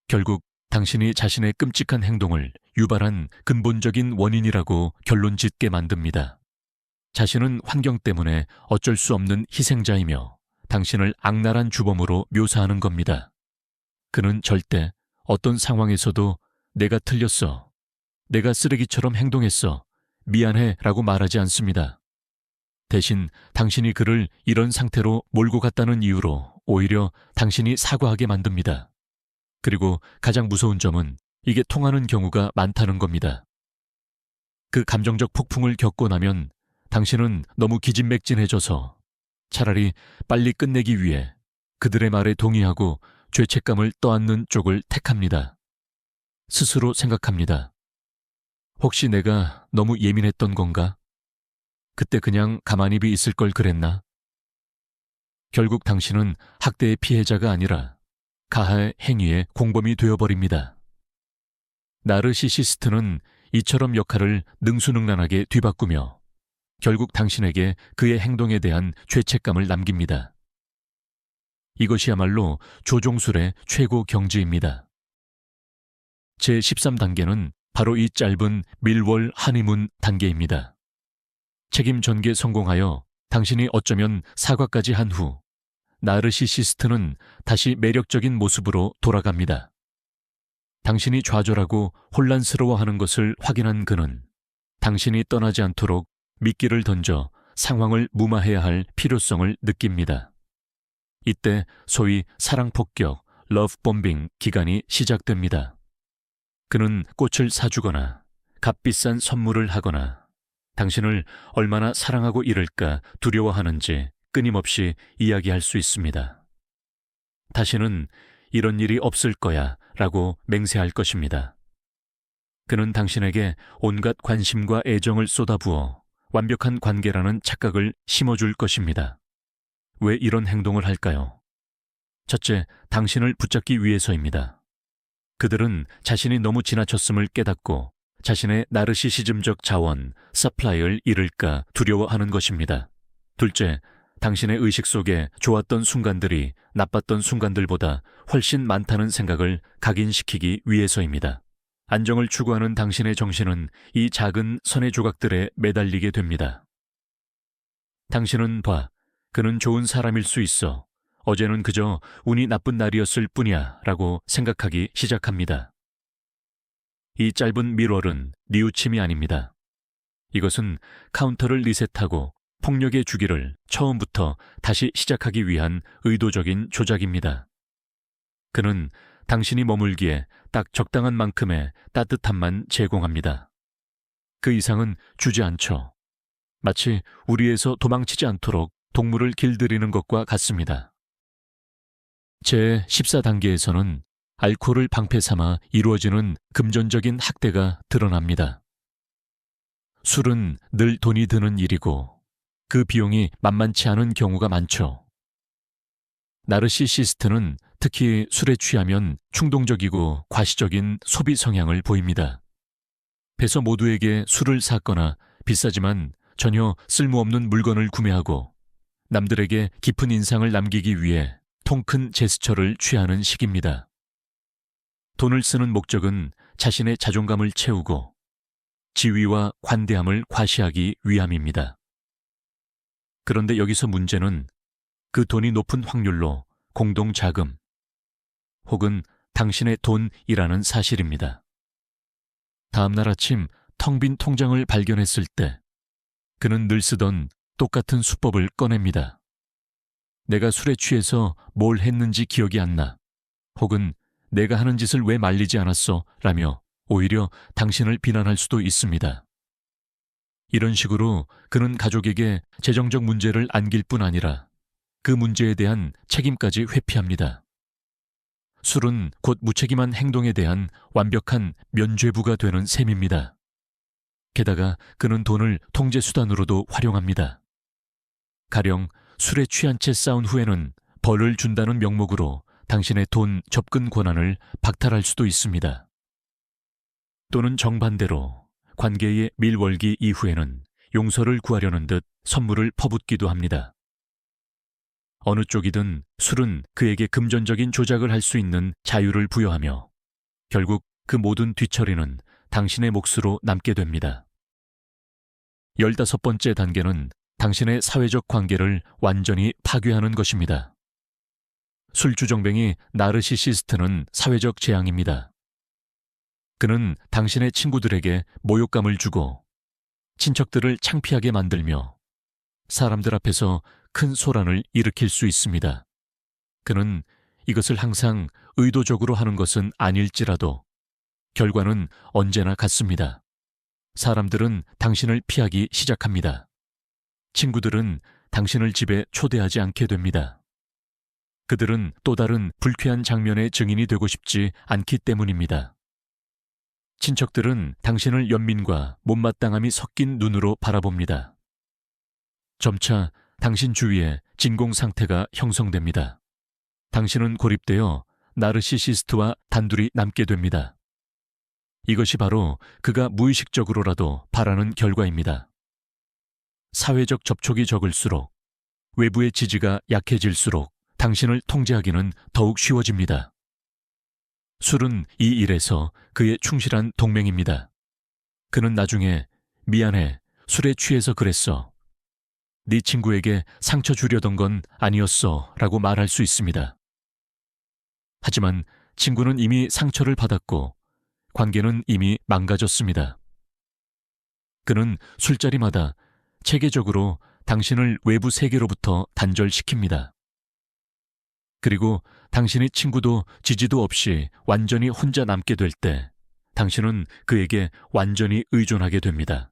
결국 당신이 자신의 끔찍한 행동을 유발한 근본적인 원인이라고 결론 짓게 만듭니다. 자신은 환경 때문에 어쩔 수 없는 희생자이며 당신을 악랄한 주범으로 묘사하는 겁니다. 그는 절대 어떤 상황에서도 내가 틀렸어, 내가 쓰레기처럼 행동했어, 미안해 라고 말하지 않습니다. 대신 당신이 그를 이런 상태로 몰고 갔다는 이유로 오히려 당신이 사과하게 만듭니다. 그리고 가장 무서운 점은 이게 통하는 경우가 많다는 겁니다. 그 감정적 폭풍을 겪고 나면 당신은 너무 기진맥진해져서 차라리 빨리 끝내기 위해 그들의 말에 동의하고 죄책감을 떠안는 쪽을 택합니다. 스스로 생각합니다. 혹시 내가 너무 예민했던 건가? 그때 그냥 가만히 있을 걸 그랬나? 결국 당신은 학대의 피해자가 아니라 가해 행위의 공범이 되어버립니다. 나르시시스트는 이처럼 역할을 능수능란하게 뒤바꾸며 결국 당신에게 그의 행동에 대한 죄책감을 남깁니다. 이것이야말로 조종술의 최고 경지입니다. 제13단계는 바로 이 짧은 밀월 하니문 단계입니다. 책임 전개 성공하여 당신이 어쩌면 사과까지 한 후 나르시시스트는 다시 매력적인 모습으로 돌아갑니다. 당신이 좌절하고 혼란스러워하는 것을 확인한 그는 당신이 떠나지 않도록 미끼를 던져 상황을 무마해야 할 필요성을 느낍니다. 이때 소위 사랑폭격, 러브봄빙 기간이 시작됩니다. 그는 꽃을 사주거나 값비싼 선물을 하거나 당신을 얼마나 사랑하고 이를까 두려워하는지 끊임없이 이야기할 수 있습니다. 다시는 이런 일이 없을 거야 라고 맹세할 것입니다. 그는 당신에게 온갖 관심과 애정을 쏟아부어 완벽한 관계라는 착각을 심어줄 것입니다. 왜 이런 행동을 할까요? 첫째, 당신을 붙잡기 위해서입니다. 그들은 자신이 너무 지나쳤음을 깨닫고 자신의 나르시시즘적 자원, 서플라이를 잃을까 두려워하는 것입니다. 둘째, 당신의 의식 속에 좋았던 순간들이 나빴던 순간들보다 훨씬 많다는 생각을 각인시키기 위해서입니다. 안정을 추구하는 당신의 정신은 이 작은 선의 조각들에 매달리게 됩니다. 당신은 봐, 그는 좋은 사람일 수 있어. 어제는 그저 운이 나쁜 날이었을 뿐이야 라고 생각하기 시작합니다. 이 짧은 밀월은 뉘우침이 아닙니다. 이것은 카운터를 리셋하고 폭력의 주기를 처음부터 다시 시작하기 위한 의도적인 조작입니다. 그는 당신이 머물기에 딱 적당한 만큼의 따뜻함만 제공합니다. 그 이상은 주지 않죠. 마치 우리에서 도망치지 않도록 동물을 길들이는 것과 같습니다. 제14단계에서는 알코올을 방패 삼아 이루어지는 금전적인 학대가 드러납니다. 술은 늘 돈이 드는 일이고 그 비용이 만만치 않은 경우가 많죠. 나르시시스트는 특히 술에 취하면 충동적이고 과시적인 소비 성향을 보입니다. 배서 모두에게 술을 샀거나 비싸지만 전혀 쓸모없는 물건을 구매하고 남들에게 깊은 인상을 남기기 위해 통큰 제스처를 취하는 식입니다. 돈을 쓰는 목적은 자신의 자존감을 채우고 지위와 관대함을 과시하기 위함입니다. 그런데 여기서 문제는 그 돈이 높은 확률로 공동자금 혹은 당신의 돈이라는 사실입니다. 다음 날 아침 텅 빈 통장을 발견했을 때 그는 늘 쓰던 똑같은 수법을 꺼냅니다. 내가 술에 취해서 뭘 했는지 기억이 안 나. 혹은 내가 하는 짓을 왜 말리지 않았어? 라며 오히려 당신을 비난할 수도 있습니다. 이런 식으로 그는 가족에게 재정적 문제를 안길 뿐 아니라 그 문제에 대한 책임까지 회피합니다. 술은 곧 무책임한 행동에 대한 완벽한 면죄부가 되는 셈입니다. 게다가 그는 돈을 통제수단으로도 활용합니다. 가령 술에 취한 채 싸운 후에는 벌을 준다는 명목으로 당신의 돈 접근 권한을 박탈할 수도 있습니다. 또는 정반대로 관계의 밀월기 이후에는 용서를 구하려는 듯 선물을 퍼붓기도 합니다. 어느 쪽이든 술은 그에게 금전적인 조작을 할 수 있는 자유를 부여하며 결국 그 모든 뒤처리는 당신의 몫으로 남게 됩니다. 15번째 단계는 당신의 사회적 관계를 완전히 파괴하는 것입니다. 술주정뱅이 나르시시스트는 사회적 재앙입니다. 그는 당신의 친구들에게 모욕감을 주고 친척들을 창피하게 만들며 사람들 앞에서 큰 소란을 일으킬 수 있습니다. 그는 이것을 항상 의도적으로 하는 것은 아닐지라도 결과는 언제나 같습니다. 사람들은 당신을 피하기 시작합니다. 친구들은 당신을 집에 초대하지 않게 됩니다. 그들은 또 다른 불쾌한 장면의 증인이 되고 싶지 않기 때문입니다. 친척들은 당신을 연민과 못마땅함이 섞인 눈으로 바라봅니다. 점차 당신 주위에 진공 상태가 형성됩니다. 당신은 고립되어 나르시시스트와 단둘이 남게 됩니다. 이것이 바로 그가 무의식적으로라도 바라는 결과입니다. 사회적 접촉이 적을수록 외부의 지지가 약해질수록 당신을 통제하기는 더욱 쉬워집니다. 술은 이 일에서 그의 충실한 동맹입니다. 그는 나중에 미안해, 술에 취해서 그랬어. 네 친구에게 상처 주려던 건 아니었어 라고 말할 수 있습니다. 하지만 친구는 이미 상처를 받았고 관계는 이미 망가졌습니다. 그는 술자리마다 체계적으로 당신을 외부 세계로부터 단절시킵니다. 그리고 당신의 친구도 지지도 없이 완전히 혼자 남게 될 때 당신은 그에게 완전히 의존하게 됩니다.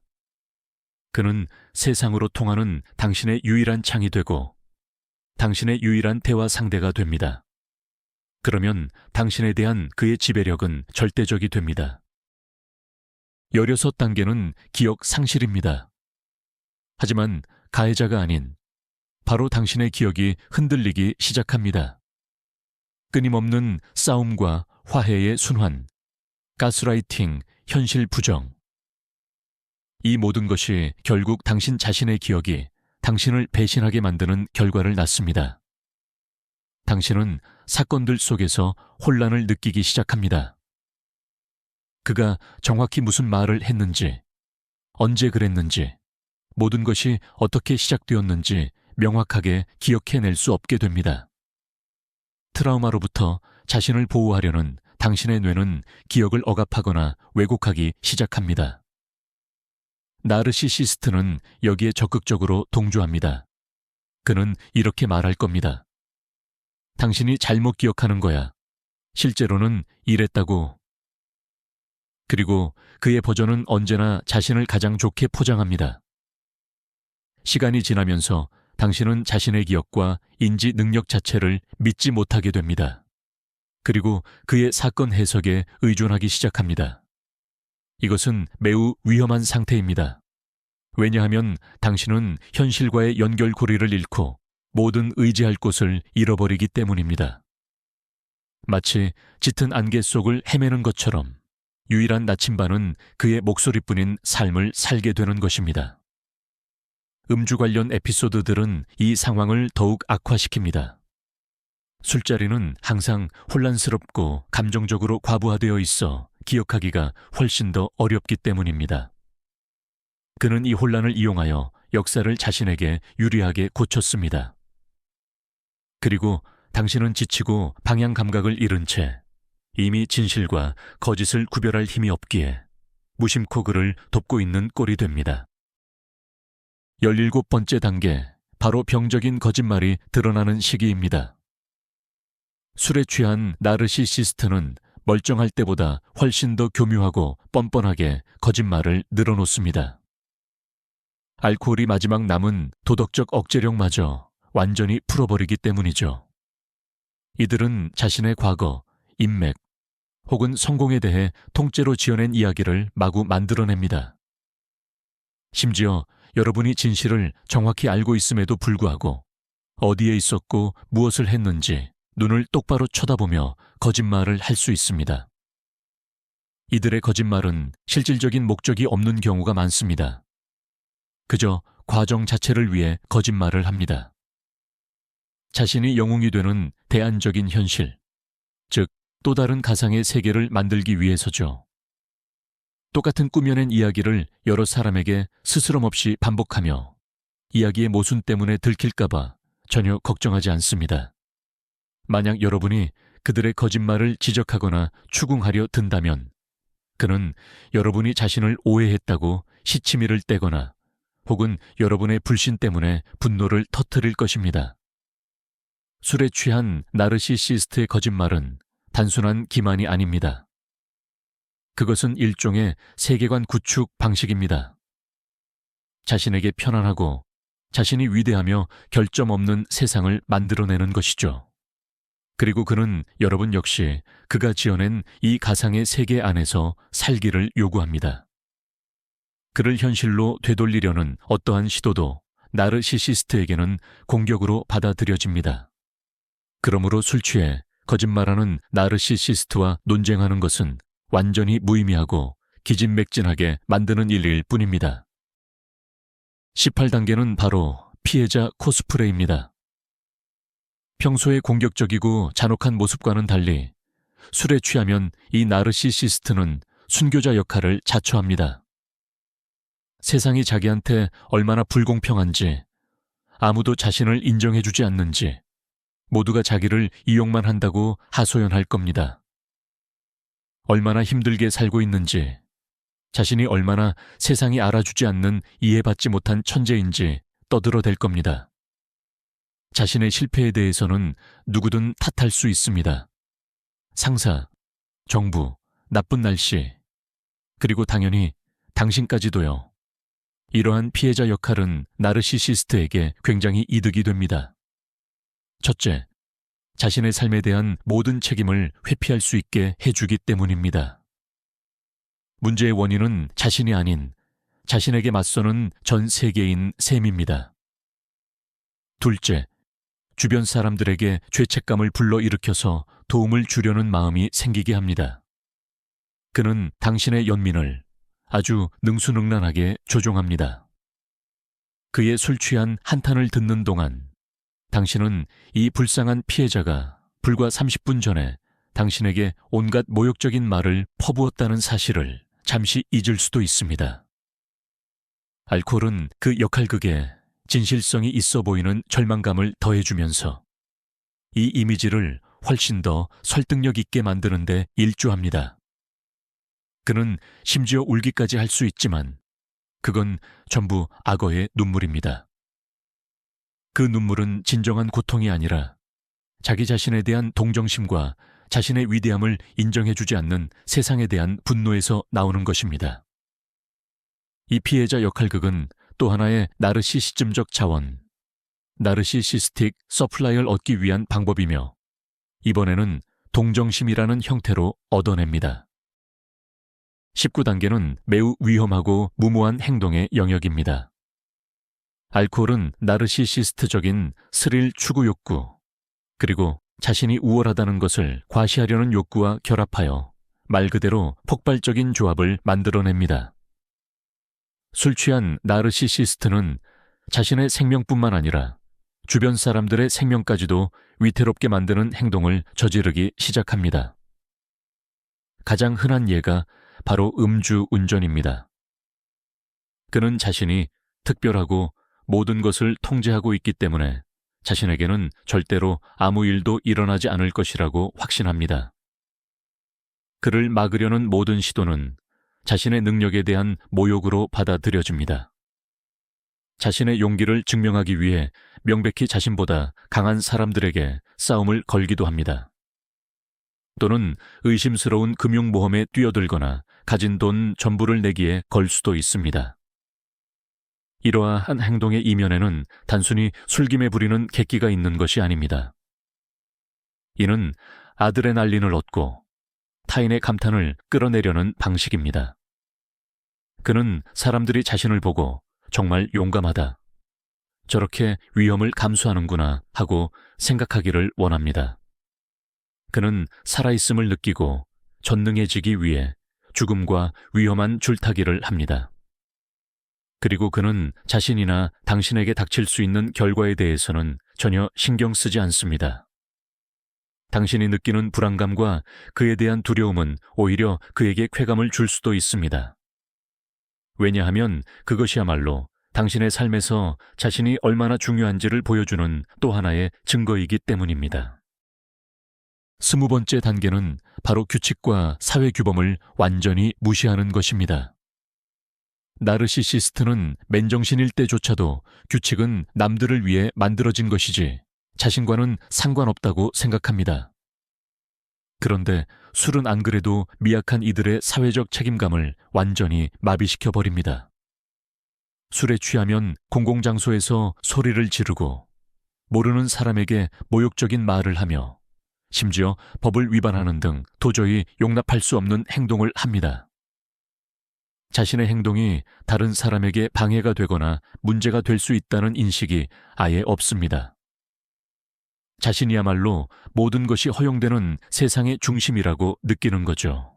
그는 세상으로 통하는 당신의 유일한 창이 되고 당신의 유일한 대화 상대가 됩니다. 그러면 당신에 대한 그의 지배력은 절대적이 됩니다. 16단계는 기억 상실입니다. 하지만 가해자가 아닌 바로 당신의 기억이 흔들리기 시작합니다. 끊임없는 싸움과 화해의 순환, 가스라이팅, 현실 부정. 이 모든 것이 결국 당신 자신의 기억이 당신을 배신하게 만드는 결과를 낳습니다. 당신은 사건들 속에서 혼란을 느끼기 시작합니다. 그가 정확히 무슨 말을 했는지, 언제 그랬는지, 모든 것이 어떻게 시작되었는지 명확하게 기억해낼 수 없게 됩니다. 트라우마로부터 자신을 보호하려는 당신의 뇌는 기억을 억압하거나 왜곡하기 시작합니다. 나르시시스트는 여기에 적극적으로 동조합니다. 그는 이렇게 말할 겁니다. 당신이 잘못 기억하는 거야. 실제로는 이랬다고. 그리고 그의 버전은 언제나 자신을 가장 좋게 포장합니다. 시간이 지나면서 당신은 자신의 기억과 인지 능력 자체를 믿지 못하게 됩니다. 그리고 그의 사건 해석에 의존하기 시작합니다. 이것은 매우 위험한 상태입니다. 왜냐하면 당신은 현실과의 연결고리를 잃고 모든 의지할 곳을 잃어버리기 때문입니다. 마치 짙은 안개 속을 헤매는 것처럼 유일한 나침반은 그의 목소리뿐인 삶을 살게 되는 것입니다. 음주 관련 에피소드들은 이 상황을 더욱 악화시킵니다. 술자리는 항상 혼란스럽고 감정적으로 과부하되어 있어 기억하기가 훨씬 더 어렵기 때문입니다. 그는 이 혼란을 이용하여 역사를 자신에게 유리하게 고쳤습니다. 그리고 당신은 지치고 방향 감각을 잃은 채 이미 진실과 거짓을 구별할 힘이 없기에 무심코 그를 돕고 있는 꼴이 됩니다. 17번째 단계, 바로 병적인 거짓말이 드러나는 시기입니다. 술에 취한 나르시시스트는 멀쩡할 때보다 훨씬 더 교묘하고 뻔뻔하게 거짓말을 늘어놓습니다. 알코올이 마지막 남은 도덕적 억제력마저 완전히 풀어버리기 때문이죠. 이들은 자신의 과거, 인맥, 혹은 성공에 대해 통째로 지어낸 이야기를 마구 만들어냅니다. 심지어 여러분이 진실을 정확히 알고 있음에도 불구하고 어디에 있었고 무엇을 했는지 눈을 똑바로 쳐다보며 거짓말을 할 수 있습니다. 이들의 거짓말은 실질적인 목적이 없는 경우가 많습니다. 그저 과정 자체를 위해 거짓말을 합니다. 자신이 영웅이 되는 대안적인 현실, 즉 또 다른 가상의 세계를 만들기 위해서죠. 똑같은 꾸며낸 이야기를 여러 사람에게 스스럼 없이 반복하며 이야기의 모순 때문에 들킬까봐 전혀 걱정하지 않습니다. 만약 여러분이 그들의 거짓말을 지적하거나 추궁하려 든다면 그는 여러분이 자신을 오해했다고 시치미를 떼거나 혹은 여러분의 불신 때문에 분노를 터뜨릴 것입니다. 술에 취한 나르시시스트의 거짓말은 단순한 기만이 아닙니다. 그것은 일종의 세계관 구축 방식입니다. 자신에게 편안하고 자신이 위대하며 결점 없는 세상을 만들어내는 것이죠. 그리고 그는 여러분 역시 그가 지어낸 이 가상의 세계 안에서 살기를 요구합니다. 그를 현실로 되돌리려는 어떠한 시도도 나르시시스트에게는 공격으로 받아들여집니다. 그러므로 술 취해 거짓말하는 나르시시스트와 논쟁하는 것은 완전히 무의미하고 기진맥진하게 만드는 일일 뿐입니다. 18단계는 바로 피해자 코스프레입니다. 평소에 공격적이고 잔혹한 모습과는 달리 술에 취하면 이 나르시시스트는 순교자 역할을 자처합니다. 세상이 자기한테 얼마나 불공평한지, 아무도 자신을 인정해주지 않는지, 모두가 자기를 이용만 한다고 하소연할 겁니다. 얼마나 힘들게 살고 있는지, 자신이 얼마나 세상이 알아주지 않는 이해받지 못한 천재인지 떠들어댈 겁니다. 자신의 실패에 대해서는 누구든 탓할 수 있습니다. 상사, 정부, 나쁜 날씨, 그리고 당연히 당신까지도요. 이러한 피해자 역할은 나르시시스트에게 굉장히 이득이 됩니다. 첫째, 자신의 삶에 대한 모든 책임을 회피할 수 있게 해주기 때문입니다. 문제의 원인은 자신이 아닌 자신에게 맞서는 전 세계인 셈입니다. 둘째, 주변 사람들에게 죄책감을 불러일으켜서 도움을 주려는 마음이 생기게 합니다. 그는 당신의 연민을 아주 능수능란하게 조종합니다. 그의 술 취한 한탄을 듣는 동안 당신은 이 불쌍한 피해자가 불과 30분 전에 당신에게 온갖 모욕적인 말을 퍼부었다는 사실을 잠시 잊을 수도 있습니다. 알코올은 그 역할극에 진실성이 있어 보이는 절망감을 더해주면서 이 이미지를 훨씬 더 설득력 있게 만드는 데 일조합니다. 그는 심지어 울기까지 할 수 있지만 그건 전부 악어의 눈물입니다. 그 눈물은 진정한 고통이 아니라 자기 자신에 대한 동정심과 자신의 위대함을 인정해주지 않는 세상에 대한 분노에서 나오는 것입니다. 이 피해자 역할극은 또 하나의 나르시시즘적 자원, 나르시시스틱 서플라이를 얻기 위한 방법이며 이번에는 동정심이라는 형태로 얻어냅니다. 19단계는 매우 위험하고 무모한 행동의 영역입니다. 알코올은 나르시시스트적인 스릴 추구 욕구, 그리고 자신이 우월하다는 것을 과시하려는 욕구와 결합하여 말 그대로 폭발적인 조합을 만들어냅니다. 술 취한 나르시시스트는 자신의 생명뿐만 아니라 주변 사람들의 생명까지도 위태롭게 만드는 행동을 저지르기 시작합니다. 가장 흔한 예가 바로 음주 운전입니다. 그는 자신이 특별하고 모든 것을 통제하고 있기 때문에 자신에게는 절대로 아무 일도 일어나지 않을 것이라고 확신합니다. 그를 막으려는 모든 시도는 자신의 능력에 대한 모욕으로 받아들여집니다. 자신의 용기를 증명하기 위해 명백히 자신보다 강한 사람들에게 싸움을 걸기도 합니다. 또는 의심스러운 금융모험에 뛰어들거나 가진 돈 전부를 내기에 걸 수도 있습니다. 이러한 행동의 이면에는 단순히 술김에 부리는 객기가 있는 것이 아닙니다. 이는 아드레날린을 얻고 타인의 감탄을 끌어내려는 방식입니다. 그는 사람들이 자신을 보고 정말 용감하다, 저렇게 위험을 감수하는구나 하고 생각하기를 원합니다. 그는 살아있음을 느끼고 전능해지기 위해 죽음과 위험한 줄타기를 합니다. 그리고 그는 자신이나 당신에게 닥칠 수 있는 결과에 대해서는 전혀 신경 쓰지 않습니다. 당신이 느끼는 불안감과 그에 대한 두려움은 오히려 그에게 쾌감을 줄 수도 있습니다. 왜냐하면 그것이야말로 당신의 삶에서 자신이 얼마나 중요한지를 보여주는 또 하나의 증거이기 때문입니다. 20번째 단계는 바로 규칙과 사회 규범을 완전히 무시하는 것입니다. 나르시시스트는 맨정신일 때조차도 규칙은 남들을 위해 만들어진 것이지 자신과는 상관없다고 생각합니다. 그런데 술은 안 그래도 미약한 이들의 사회적 책임감을 완전히 마비시켜버립니다. 술에 취하면 공공장소에서 소리를 지르고 모르는 사람에게 모욕적인 말을 하며 심지어 법을 위반하는 등 도저히 용납할 수 없는 행동을 합니다. 자신의 행동이 다른 사람에게 방해가 되거나 문제가 될 수 있다는 인식이 아예 없습니다. 자신이야말로 모든 것이 허용되는 세상의 중심이라고 느끼는 거죠.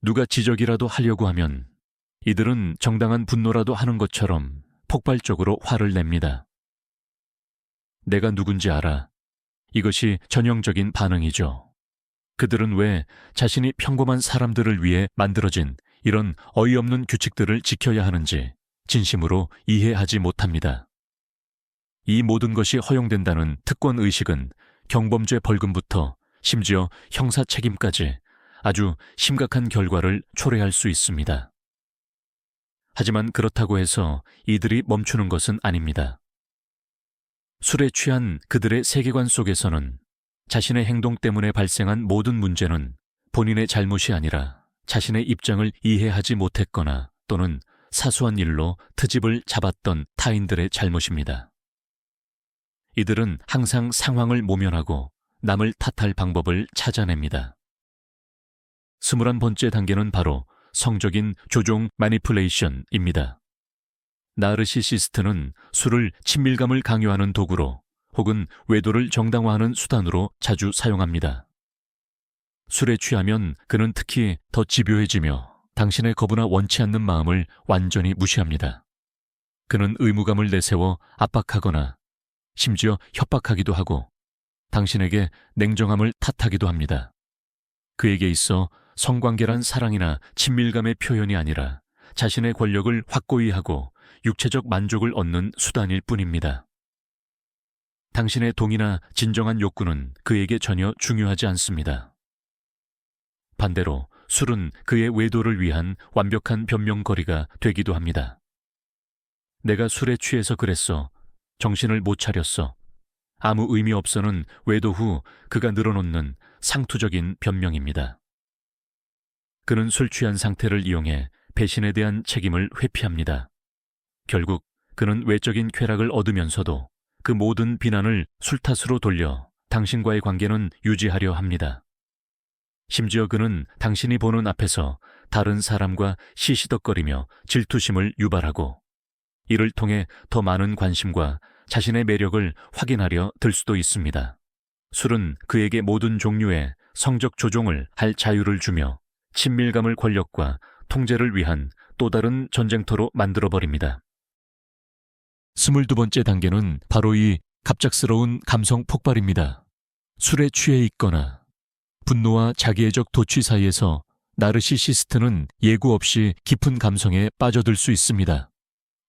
누가 지적이라도 하려고 하면 이들은 정당한 분노라도 하는 것처럼 폭발적으로 화를 냅니다. 내가 누군지 알아. 이것이 전형적인 반응이죠. 그들은 왜 자신이 평범한 사람들을 위해 만들어진 이런 어이없는 규칙들을 지켜야 하는지 진심으로 이해하지 못합니다. 이 모든 것이 허용된다는 특권의식은 경범죄 벌금부터 심지어 형사 책임까지 아주 심각한 결과를 초래할 수 있습니다. 하지만 그렇다고 해서 이들이 멈추는 것은 아닙니다. 술에 취한 그들의 세계관 속에서는 자신의 행동 때문에 발생한 모든 문제는 본인의 잘못이 아니라 자신의 입장을 이해하지 못했거나 또는 사소한 일로 트집을 잡았던 타인들의 잘못입니다. 이들은 항상 상황을 모면하고 남을 탓할 방법을 찾아냅니다. 21번째 단계는 바로 성적인 조종 매니플레이션입니다. 나르시시스트는 술을 친밀감을 강요하는 도구로 혹은 외도를 정당화하는 수단으로 자주 사용합니다. 술에 취하면 그는 특히 더 집요해지며 당신의 거부나 원치 않는 마음을 완전히 무시합니다. 그는 의무감을 내세워 압박하거나 심지어 협박하기도 하고 당신에게 냉정함을 탓하기도 합니다. 그에게 있어 성관계란 사랑이나 친밀감의 표현이 아니라 자신의 권력을 확고히 하고 육체적 만족을 얻는 수단일 뿐입니다. 당신의 동의나 진정한 욕구는 그에게 전혀 중요하지 않습니다. 반대로 술은 그의 외도를 위한 완벽한 변명거리가 되기도 합니다. 내가 술에 취해서 그랬어. 정신을 못 차렸어. 아무 의미 없어는 외도 후 그가 늘어놓는 상투적인 변명입니다. 그는 술 취한 상태를 이용해 배신에 대한 책임을 회피합니다. 결국 그는 외적인 쾌락을 얻으면서도 그 모든 비난을 술 탓으로 돌려 당신과의 관계는 유지하려 합니다. 심지어 그는 당신이 보는 앞에서 다른 사람과 시시덕거리며 질투심을 유발하고 이를 통해 더 많은 관심과 자신의 매력을 확인하려 들 수도 있습니다. 술은 그에게 모든 종류의 성적 조종을 할 자유를 주며 친밀감을 권력과 통제를 위한 또 다른 전쟁터로 만들어버립니다. 22번째 단계는 바로 이 갑작스러운 감성 폭발입니다. 술에 취해 있거나 분노와 자기애적 도취 사이에서 나르시시스트는 예고 없이 깊은 감성에 빠져들 수 있습니다.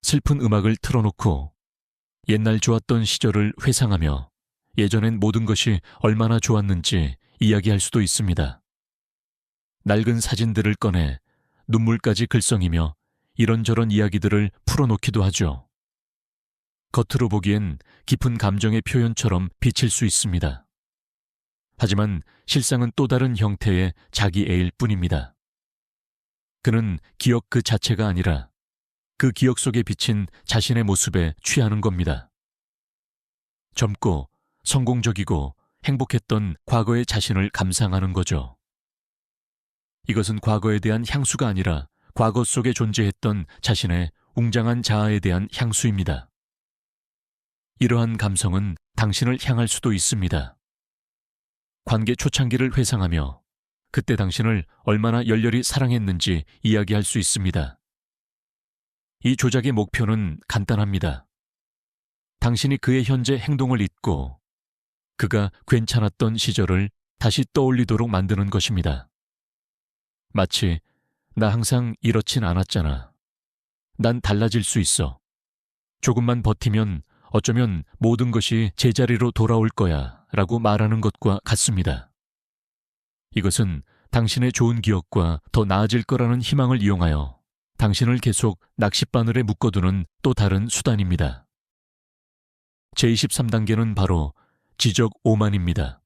슬픈 음악을 틀어놓고 옛날 좋았던 시절을 회상하며 예전엔 모든 것이 얼마나 좋았는지 이야기할 수도 있습니다. 낡은 사진들을 꺼내 눈물까지 글썽이며 이런저런 이야기들을 풀어놓기도 하죠. 겉으로 보기엔 깊은 감정의 표현처럼 비칠 수 있습니다. 하지만 실상은 또 다른 형태의 자기애일 뿐입니다. 그는 기억 그 자체가 아니라 그 기억 속에 비친 자신의 모습에 취하는 겁니다. 젊고 성공적이고 행복했던 과거의 자신을 감상하는 거죠. 이것은 과거에 대한 향수가 아니라 과거 속에 존재했던 자신의 웅장한 자아에 대한 향수입니다. 이러한 감성은 당신을 향할 수도 있습니다. 관계 초창기를 회상하며 그때 당신을 얼마나 열렬히 사랑했는지 이야기할 수 있습니다. 이 조작의 목표는 간단합니다. 당신이 그의 현재 행동을 잊고 그가 괜찮았던 시절을 다시 떠올리도록 만드는 것입니다. 마치 나 항상 이렇진 않았잖아. 난 달라질 수 있어. 조금만 버티면 어쩌면 모든 것이 제자리로 돌아올 거야 라고 말하는 것과 같습니다. 이것은 당신의 좋은 기억과 더 나아질 거라는 희망을 이용하여 당신을 계속 낚싯바늘에 묶어두는 또 다른 수단입니다. 제23단계는 바로 지적 오만입니다.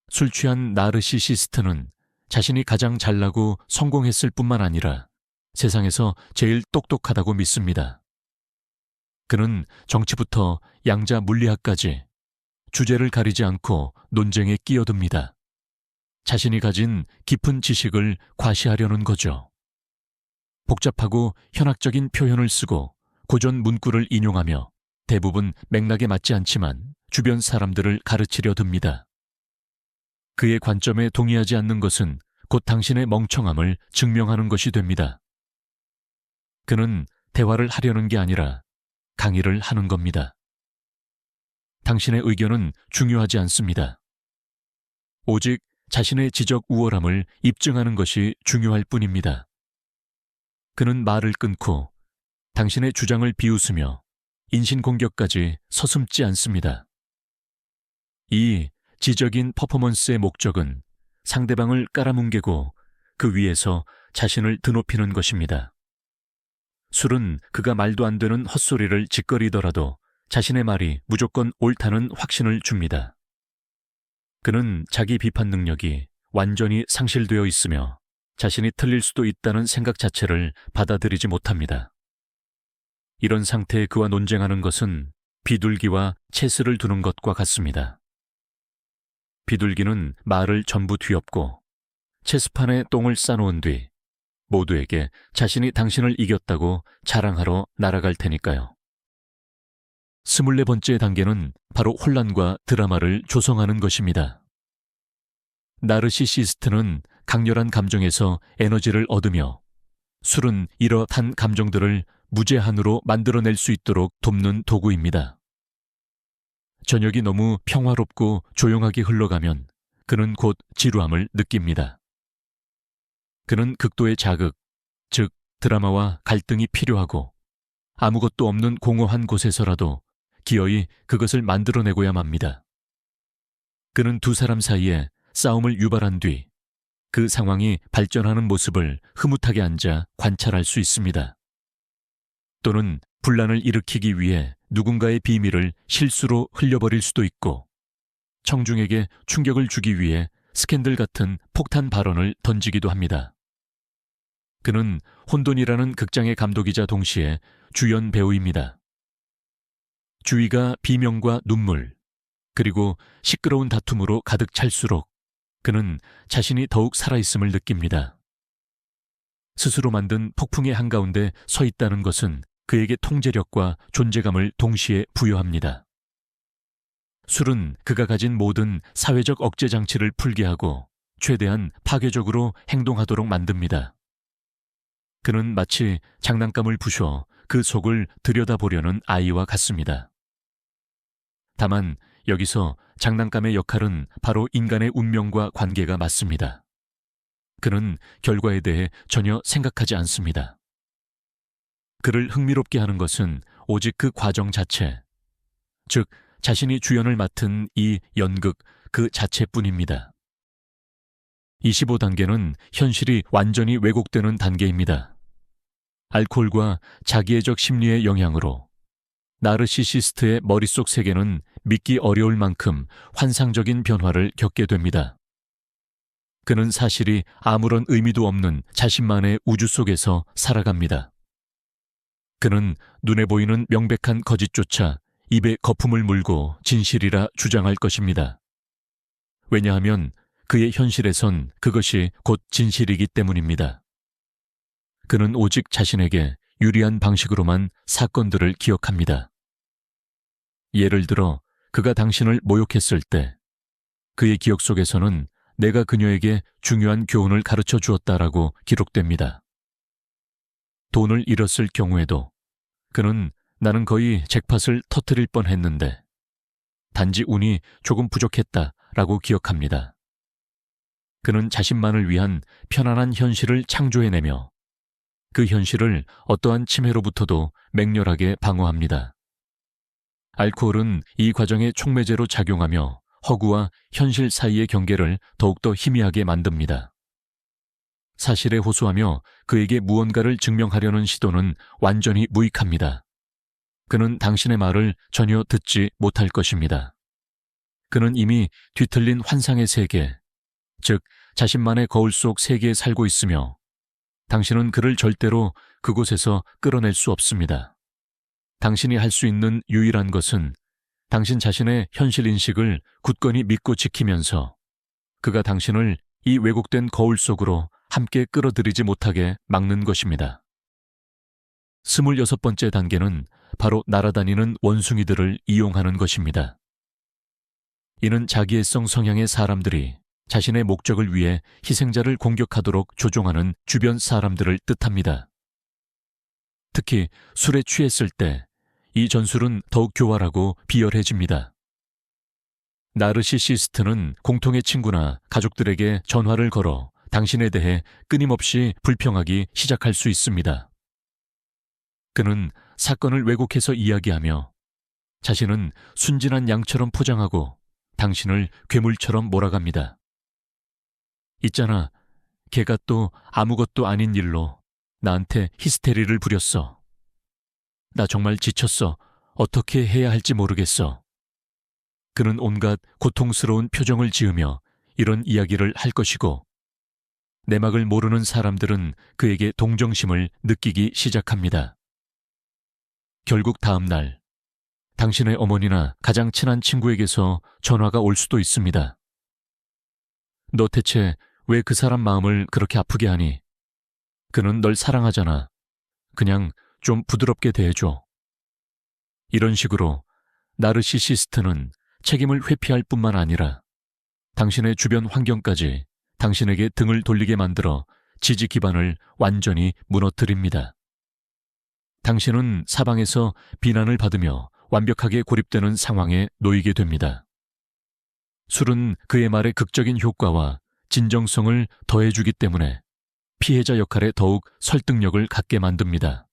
술 취한 나르시시스트는 자신이 가장 잘나고 성공했을 뿐만 아니라 세상에서 제일 똑똑하다고 믿습니다. 그는 정치부터 양자 물리학까지 주제를 가리지 않고 논쟁에 끼어듭니다. 자신이 가진 깊은 지식을 과시하려는 거죠. 복잡하고 현학적인 표현을 쓰고 고전 문구를 인용하며 대부분 맥락에 맞지 않지만 주변 사람들을 가르치려 듭니다. 그의 관점에 동의하지 않는 것은 곧 당신의 멍청함을 증명하는 것이 됩니다. 그는 대화를 하려는 게 아니라 강의를 하는 겁니다. 당신의 의견은 중요하지 않습니다. 오직 자신의 지적 우월함을 입증하는 것이 중요할 뿐입니다. 그는 말을 끊고 당신의 주장을 비웃으며 인신공격까지 서슴지 않습니다. 이 지적인 퍼포먼스의 목적은 상대방을 깔아뭉개고 그 위에서 자신을 드높이는 것입니다. 술은 그가 말도 안 되는 헛소리를 짓거리더라도 자신의 말이 무조건 옳다는 확신을 줍니다. 그는 자기 비판 능력이 완전히 상실되어 있으며 자신이 틀릴 수도 있다는 생각 자체를 받아들이지 못합니다. 이런 상태의 그와 논쟁하는 것은 비둘기와 채스를 두는 것과 같습니다. 비둘기는 말을 전부 뒤엎고 채스판에 똥을 싸놓은 뒤 모두에게 자신이 당신을 이겼다고 자랑하러 날아갈 테니까요. 24번째 단계는 바로 혼란과 드라마를 조성하는 것입니다. 나르시시스트는 강렬한 감정에서 에너지를 얻으며 술은 이러한 감정들을 무제한으로 만들어낼 수 있도록 돕는 도구입니다. 저녁이 너무 평화롭고 조용하게 흘러가면 그는 곧 지루함을 느낍니다. 그는 극도의 자극, 즉 드라마와 갈등이 필요하고 아무것도 없는 공허한 곳에서라도 기어이 그것을 만들어내고야 맙니다. 그는 두 사람 사이에 싸움을 유발한 뒤 그 상황이 발전하는 모습을 흐뭇하게 앉아 관찰할 수 있습니다. 또는 분란을 일으키기 위해 누군가의 비밀을 실수로 흘려버릴 수도 있고 청중에게 충격을 주기 위해 스캔들 같은 폭탄 발언을 던지기도 합니다. 그는 혼돈이라는 극장의 감독이자 동시에 주연 배우입니다. 주위가 비명과 눈물, 그리고 시끄러운 다툼으로 가득 찰수록 그는 자신이 더욱 살아있음을 느낍니다. 스스로 만든 폭풍의 한가운데 서 있다는 것은 그에게 통제력과 존재감을 동시에 부여합니다. 술은 그가 가진 모든 사회적 억제 장치를 풀게 하고 최대한 파괴적으로 행동하도록 만듭니다. 그는 마치 장난감을 부셔 그 속을 들여다보려는 아이와 같습니다. 다만 여기서 장난감의 역할은 바로 인간의 운명과 관계가 맞습니다. 그는 결과에 대해 전혀 생각하지 않습니다. 그를 흥미롭게 하는 것은 오직 그 과정 자체, 즉 자신이 주연을 맡은 이 연극 그 자체뿐입니다. 25단계는 현실이 완전히 왜곡되는 단계입니다. 알코올과 자기애적 심리의 영향으로 나르시시스트의 머릿속 세계는 믿기 어려울 만큼 환상적인 변화를 겪게 됩니다. 그는 사실이 아무런 의미도 없는 자신만의 우주 속에서 살아갑니다. 그는 눈에 보이는 명백한 거짓조차 입에 거품을 물고 진실이라 주장할 것입니다. 왜냐하면 그의 현실에선 그것이 곧 진실이기 때문입니다. 그는 오직 자신에게 유리한 방식으로만 사건들을 기억합니다. 예를 들어 그가 당신을 모욕했을 때 그의 기억 속에서는 내가 그녀에게 중요한 교훈을 가르쳐 주었다라고 기록됩니다. 돈을 잃었을 경우에도 그는 나는 거의 잭팟을 터뜨릴 뻔했는데 단지 운이 조금 부족했다라고 기억합니다. 그는 자신만을 위한 편안한 현실을 창조해내며 그 현실을 어떠한 침해로부터도 맹렬하게 방어합니다. 알코올은 이 과정에 촉매제로 작용하며 허구와 현실 사이의 경계를 더욱더 희미하게 만듭니다. 사실에 호소하며 그에게 무언가를 증명하려는 시도는 완전히 무익합니다. 그는 당신의 말을 전혀 듣지 못할 것입니다. 그는 이미 뒤틀린 환상의 세계, 즉 자신만의 거울 속 세계에 살고 있으며 당신은 그를 절대로 그곳에서 끌어낼 수 없습니다. 당신이 할 수 있는 유일한 것은 당신 자신의 현실 인식을 굳건히 믿고 지키면서 그가 당신을 이 왜곡된 거울 속으로 함께 끌어들이지 못하게 막는 것입니다. 26번째 단계는 바로 날아다니는 원숭이들을 이용하는 것입니다. 이는 자기애성 성향의 사람들이 자신의 목적을 위해 희생자를 공격하도록 조종하는 주변 사람들을 뜻합니다. 특히 술에 취했을 때 이 전술은 더욱 교활하고 비열해집니다. 나르시시스트는 공통의 친구나 가족들에게 전화를 걸어 당신에 대해 끊임없이 불평하기 시작할 수 있습니다. 그는 사건을 왜곡해서 이야기하며 자신은 순진한 양처럼 포장하고 당신을 괴물처럼 몰아갑니다. 있잖아, 걔가 또 아무것도 아닌 일로 나한테 히스테리를 부렸어. 나 정말 지쳤어. 어떻게 해야 할지 모르겠어. 그는 온갖 고통스러운 표정을 지으며 이런 이야기를 할 것이고 내막을 모르는 사람들은 그에게 동정심을 느끼기 시작합니다. 결국 다음 날 당신의 어머니나 가장 친한 친구에게서 전화가 올 수도 있습니다. 너 대체 왜 그 사람 마음을 그렇게 아프게 하니? 그는 널 사랑하잖아. 그냥 좀 부드럽게 대해줘. 이런 식으로 나르시시스트는 책임을 회피할 뿐만 아니라 당신의 주변 환경까지 당신에게 등을 돌리게 만들어 지지 기반을 완전히 무너뜨립니다. 당신은 사방에서 비난을 받으며 완벽하게 고립되는 상황에 놓이게 됩니다. 술은 그의 말의 극적인 효과와 진정성을 더해주기 때문에 피해자 역할에 더욱 설득력을 갖게 만듭니다.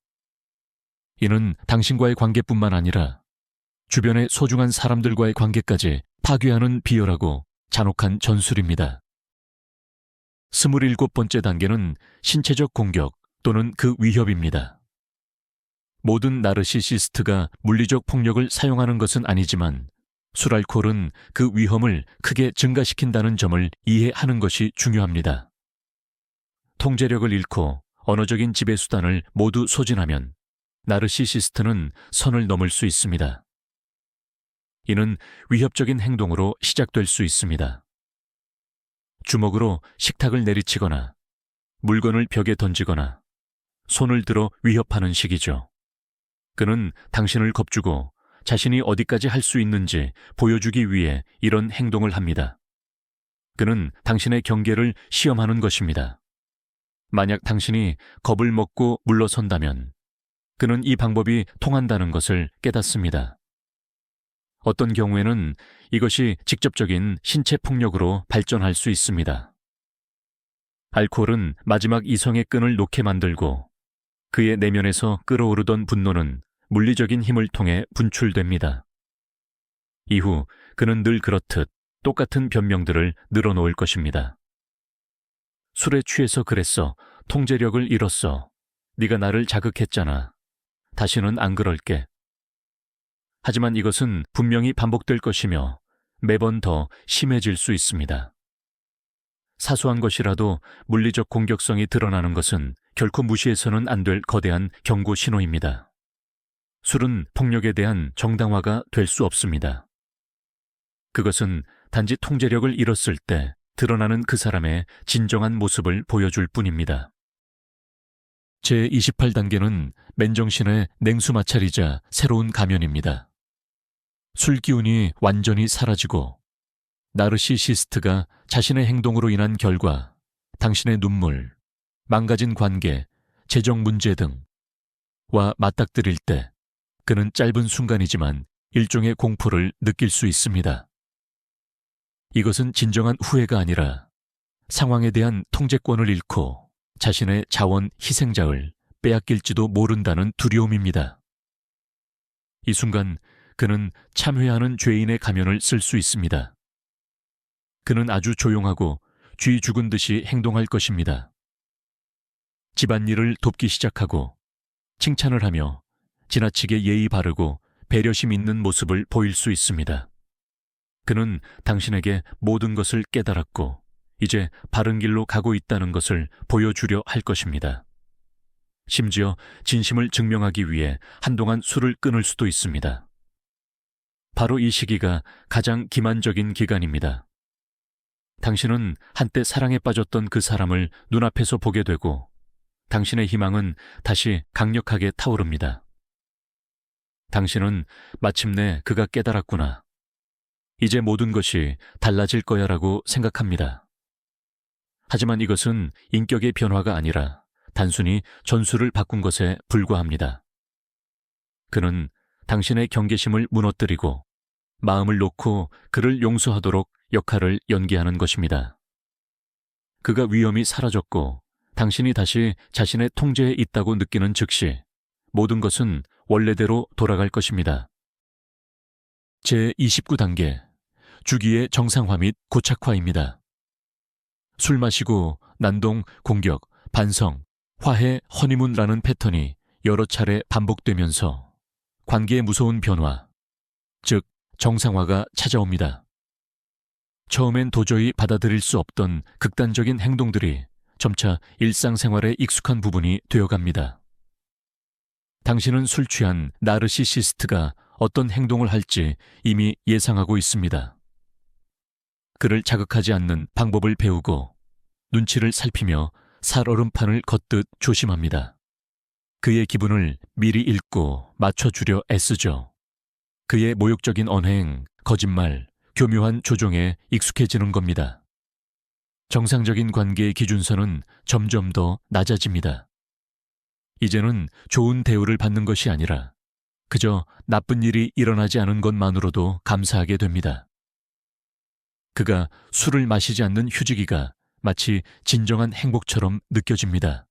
이는 당신과의 관계뿐만 아니라 주변의 소중한 사람들과의 관계까지 파괴하는 비열하고 잔혹한 전술입니다. 27번째 단계는 신체적 공격 또는 그 위협입니다. 모든 나르시시스트가 물리적 폭력을 사용하는 것은 아니지만 술, 알코올은 그 위험을 크게 증가시킨다는 점을 이해하는 것이 중요합니다. 통제력을 잃고 언어적인 지배수단을 모두 소진하면 나르시시스트는 선을 넘을 수 있습니다. 이는 위협적인 행동으로 시작될 수 있습니다. 주먹으로 식탁을 내리치거나 물건을 벽에 던지거나 손을 들어 위협하는 식이죠. 그는 당신을 겁주고 자신이 어디까지 할 수 있는지 보여주기 위해 이런 행동을 합니다. 그는 당신의 경계를 시험하는 것입니다. 만약 당신이 겁을 먹고 물러선다면 그는 이 방법이 통한다는 것을 깨닫습니다. 어떤 경우에는 이것이 직접적인 신체 폭력으로 발전할 수 있습니다. 알코올은 마지막 이성의 끈을 놓게 만들고 그의 내면에서 끓어오르던 분노는 물리적인 힘을 통해 분출됩니다. 이후 그는 늘 그렇듯 똑같은 변명들을 늘어놓을 것입니다. 술에 취해서 그랬어. 통제력을 잃었어. 네가 나를 자극했잖아. 다시는 안 그럴게. 하지만 이것은 분명히 반복될 것이며 매번 더 심해질 수 있습니다. 사소한 것이라도 물리적 공격성이 드러나는 것은 결코 무시해서는 안 될 거대한 경고 신호입니다. 술은 폭력에 대한 정당화가 될 수 없습니다. 그것은 단지 통제력을 잃었을 때 드러나는 그 사람의 진정한 모습을 보여줄 뿐입니다. 제28단계는 맨정신의 냉수 마찰이자 새로운 가면입니다. 술 기운이 완전히 사라지고 나르시시스트가 자신의 행동으로 인한 결과, 당신의 눈물, 망가진 관계, 재정 문제 등과 맞닥뜨릴 때 그는 짧은 순간이지만 일종의 공포를 느낄 수 있습니다. 이것은 진정한 후회가 아니라 상황에 대한 통제권을 잃고 자신의 자원 희생자를 빼앗길지도 모른다는 두려움입니다. 이 순간 그는 참회하는 죄인의 가면을 쓸 수 있습니다. 그는 아주 조용하고 쥐 죽은 듯이 행동할 것입니다. 집안일을 돕기 시작하고 칭찬을 하며 지나치게 예의 바르고 배려심 있는 모습을 보일 수 있습니다. 그는 당신에게 모든 것을 깨달았고 이제 바른 길로 가고 있다는 것을 보여주려 할 것입니다. 심지어 진심을 증명하기 위해 한동안 술을 끊을 수도 있습니다. 바로 이 시기가 가장 기만적인 기간입니다. 당신은 한때 사랑에 빠졌던 그 사람을 눈앞에서 보게 되고 당신의 희망은 다시 강력하게 타오릅니다. 당신은 마침내 그가 깨달았구나. 이제 모든 것이 달라질 거야라고 생각합니다. 하지만 이것은 인격의 변화가 아니라 단순히 전술을 바꾼 것에 불과합니다. 그는 당신의 경계심을 무너뜨리고 마음을 놓고 그를 용서하도록 역할을 연기하는 것입니다. 그가 위험이 사라졌고 당신이 다시 자신의 통제에 있다고 느끼는 즉시 모든 것은 원래대로 돌아갈 것입니다. 제29단계, 주기의 정상화 및 고착화입니다. 술 마시고 난동, 공격, 반성, 화해, 허니문라는 패턴이 여러 차례 반복되면서 관계의 무서운 변화, 즉 정상화가 찾아옵니다. 처음엔 도저히 받아들일 수 없던 극단적인 행동들이 점차 일상생활에 익숙한 부분이 되어갑니다. 당신은 술 취한 나르시시스트가 어떤 행동을 할지 이미 예상하고 있습니다. 그를 자극하지 않는 방법을 배우고 눈치를 살피며 살얼음판을 걷듯 조심합니다. 그의 기분을 미리 읽고 맞춰주려 애쓰죠. 그의 모욕적인 언행, 거짓말, 교묘한 조종에 익숙해지는 겁니다. 정상적인 관계의 기준선은 점점 더 낮아집니다. 이제는 좋은 대우를 받는 것이 아니라 그저 나쁜 일이 일어나지 않은 것만으로도 감사하게 됩니다. 그가 술을 마시지 않는 휴지기가 마치 진정한 행복처럼 느껴집니다.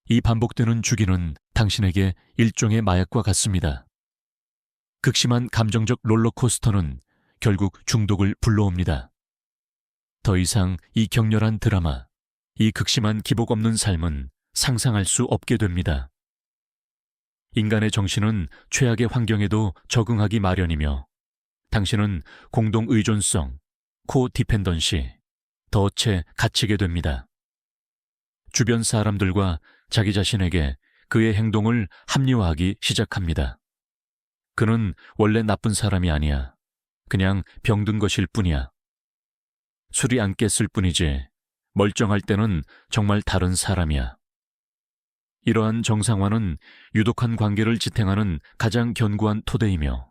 이 반복되는 주기는 당신에게 일종의 마약과 같습니다. 극심한 감정적 롤러코스터는 결국 중독을 불러옵니다. 더 이상 이 격렬한 드라마, 이 극심한 기복 없는 삶은 상상할 수 없게 됩니다. 인간의 정신은 최악의 환경에도 적응하기 마련이며 당신은 공동 의존성, 코디펜던시, 덫에 갇히게 됩니다. 주변 사람들과 자기 자신에게 그의 행동을 합리화하기 시작합니다. 그는 원래 나쁜 사람이 아니야. 그냥 병든 것일 뿐이야. 술이 안 깼을 뿐이지 멀쩡할 때는 정말 다른 사람이야. 이러한 정상화는 유독한 관계를 지탱하는 가장 견고한 토대이며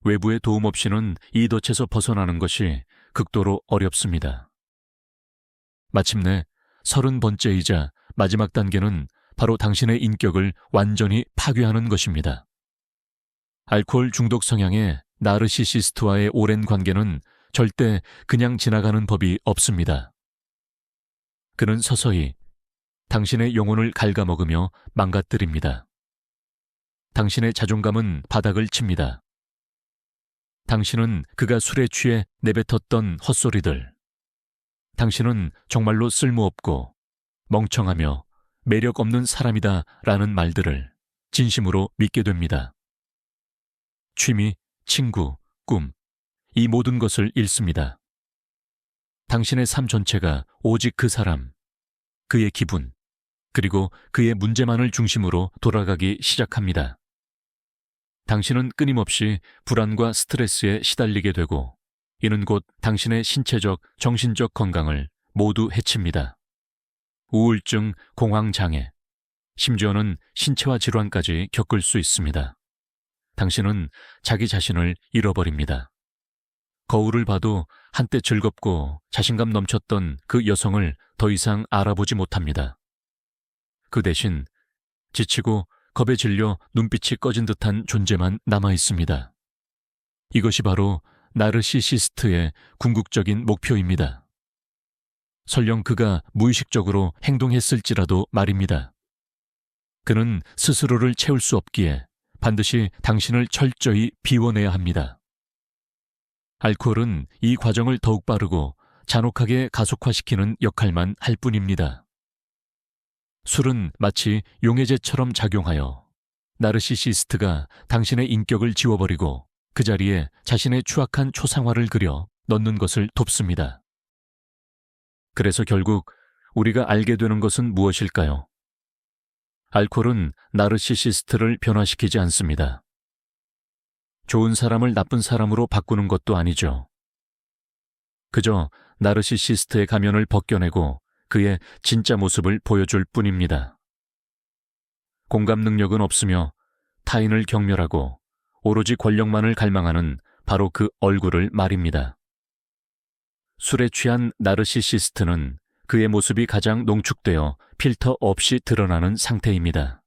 외부의 도움 없이는 이 덫에서 벗어나는 것이 극도로 어렵습니다. 마침내 30번째이자 마지막 단계는 바로 당신의 인격을 완전히 파괴하는 것입니다. 알코올 중독 성향의 나르시시스트와의 오랜 관계는 절대 그냥 지나가는 법이 없습니다. 그는 서서히 당신의 영혼을 갉아먹으며 망가뜨립니다. 당신의 자존감은 바닥을 칩니다. 당신은 그가 술에 취해 내뱉었던 헛소리들, 당신은 정말로 쓸모없고 멍청하며 매력 없는 사람이다 라는 말들을 진심으로 믿게 됩니다. 취미, 친구, 꿈, 이 모든 것을 잃습니다. 당신의 삶 전체가 오직 그 사람, 그의 기분, 그리고 그의 문제만을 중심으로 돌아가기 시작합니다. 당신은 끊임없이 불안과 스트레스에 시달리게 되고 이는 곧 당신의 신체적, 정신적 건강을 모두 해칩니다. 우울증, 공황장애, 심지어는 신체화 질환까지 겪을 수 있습니다. 당신은 자기 자신을 잃어버립니다. 거울을 봐도 한때 즐겁고 자신감 넘쳤던 그 여성을 더 이상 알아보지 못합니다. 그 대신 지치고 겁에 질려 눈빛이 꺼진 듯한 존재만 남아 있습니다. 이것이 바로 나르시시스트의 궁극적인 목표입니다. 설령 그가 무의식적으로 행동했을지라도 말입니다. 그는 스스로를 채울 수 없기에 반드시 당신을 철저히 비워내야 합니다. 알코올은 이 과정을 더욱 빠르고 잔혹하게 가속화시키는 역할만 할 뿐입니다. 술은 마치 용해제처럼 작용하여 나르시시스트가 당신의 인격을 지워버리고 그 자리에 자신의 추악한 초상화를 그려 넣는 것을 돕습니다. 그래서 결국 우리가 알게 되는 것은 무엇일까요? 알코올은 나르시시스트를 변화시키지 않습니다. 좋은 사람을 나쁜 사람으로 바꾸는 것도 아니죠. 그저 나르시시스트의 가면을 벗겨내고 그의 진짜 모습을 보여줄 뿐입니다. 공감 능력은 없으며 타인을 경멸하고 오로지 권력만을 갈망하는 바로 그 얼굴을 말입니다. 술에 취한 나르시시스트는 그의 모습이 가장 농축되어 필터 없이 드러나는 상태입니다.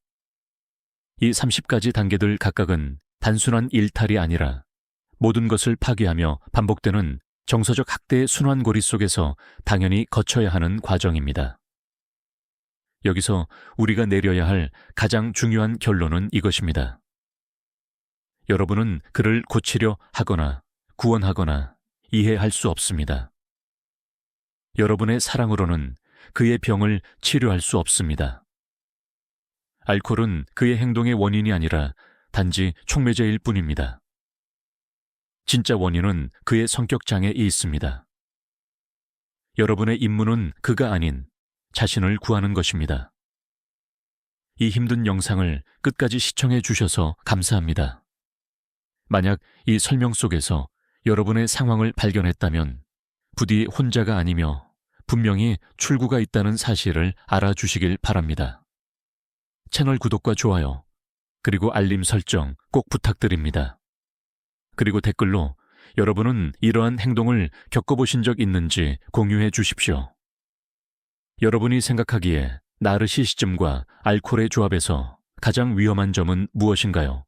이 30가지 단계들 각각은 단순한 일탈이 아니라 모든 것을 파괴하며 반복되는 정서적 학대의 순환고리 속에서 당연히 거쳐야 하는 과정입니다. 여기서 우리가 내려야 할 가장 중요한 결론은 이것입니다. 여러분은 그를 고치려 하거나 구원하거나 이해할 수 없습니다. 여러분의 사랑으로는 그의 병을 치료할 수 없습니다. 알코올은 그의 행동의 원인이 아니라 단지 촉매제일 뿐입니다. 진짜 원인은 그의 성격 장애에 있습니다. 여러분의 임무는 그가 아닌 자신을 구하는 것입니다. 이 힘든 영상을 끝까지 시청해 주셔서 감사합니다. 만약 이 설명 속에서 여러분의 상황을 발견했다면 부디 혼자가 아니며 분명히 출구가 있다는 사실을 알아주시길 바랍니다. 채널 구독과 좋아요, 그리고 알림 설정 꼭 부탁드립니다. 그리고 댓글로 여러분은 이러한 행동을 겪어보신 적 있는지 공유해 주십시오. 여러분이 생각하기에 나르시시즘과 알코올의 조합에서 가장 위험한 점은 무엇인가요?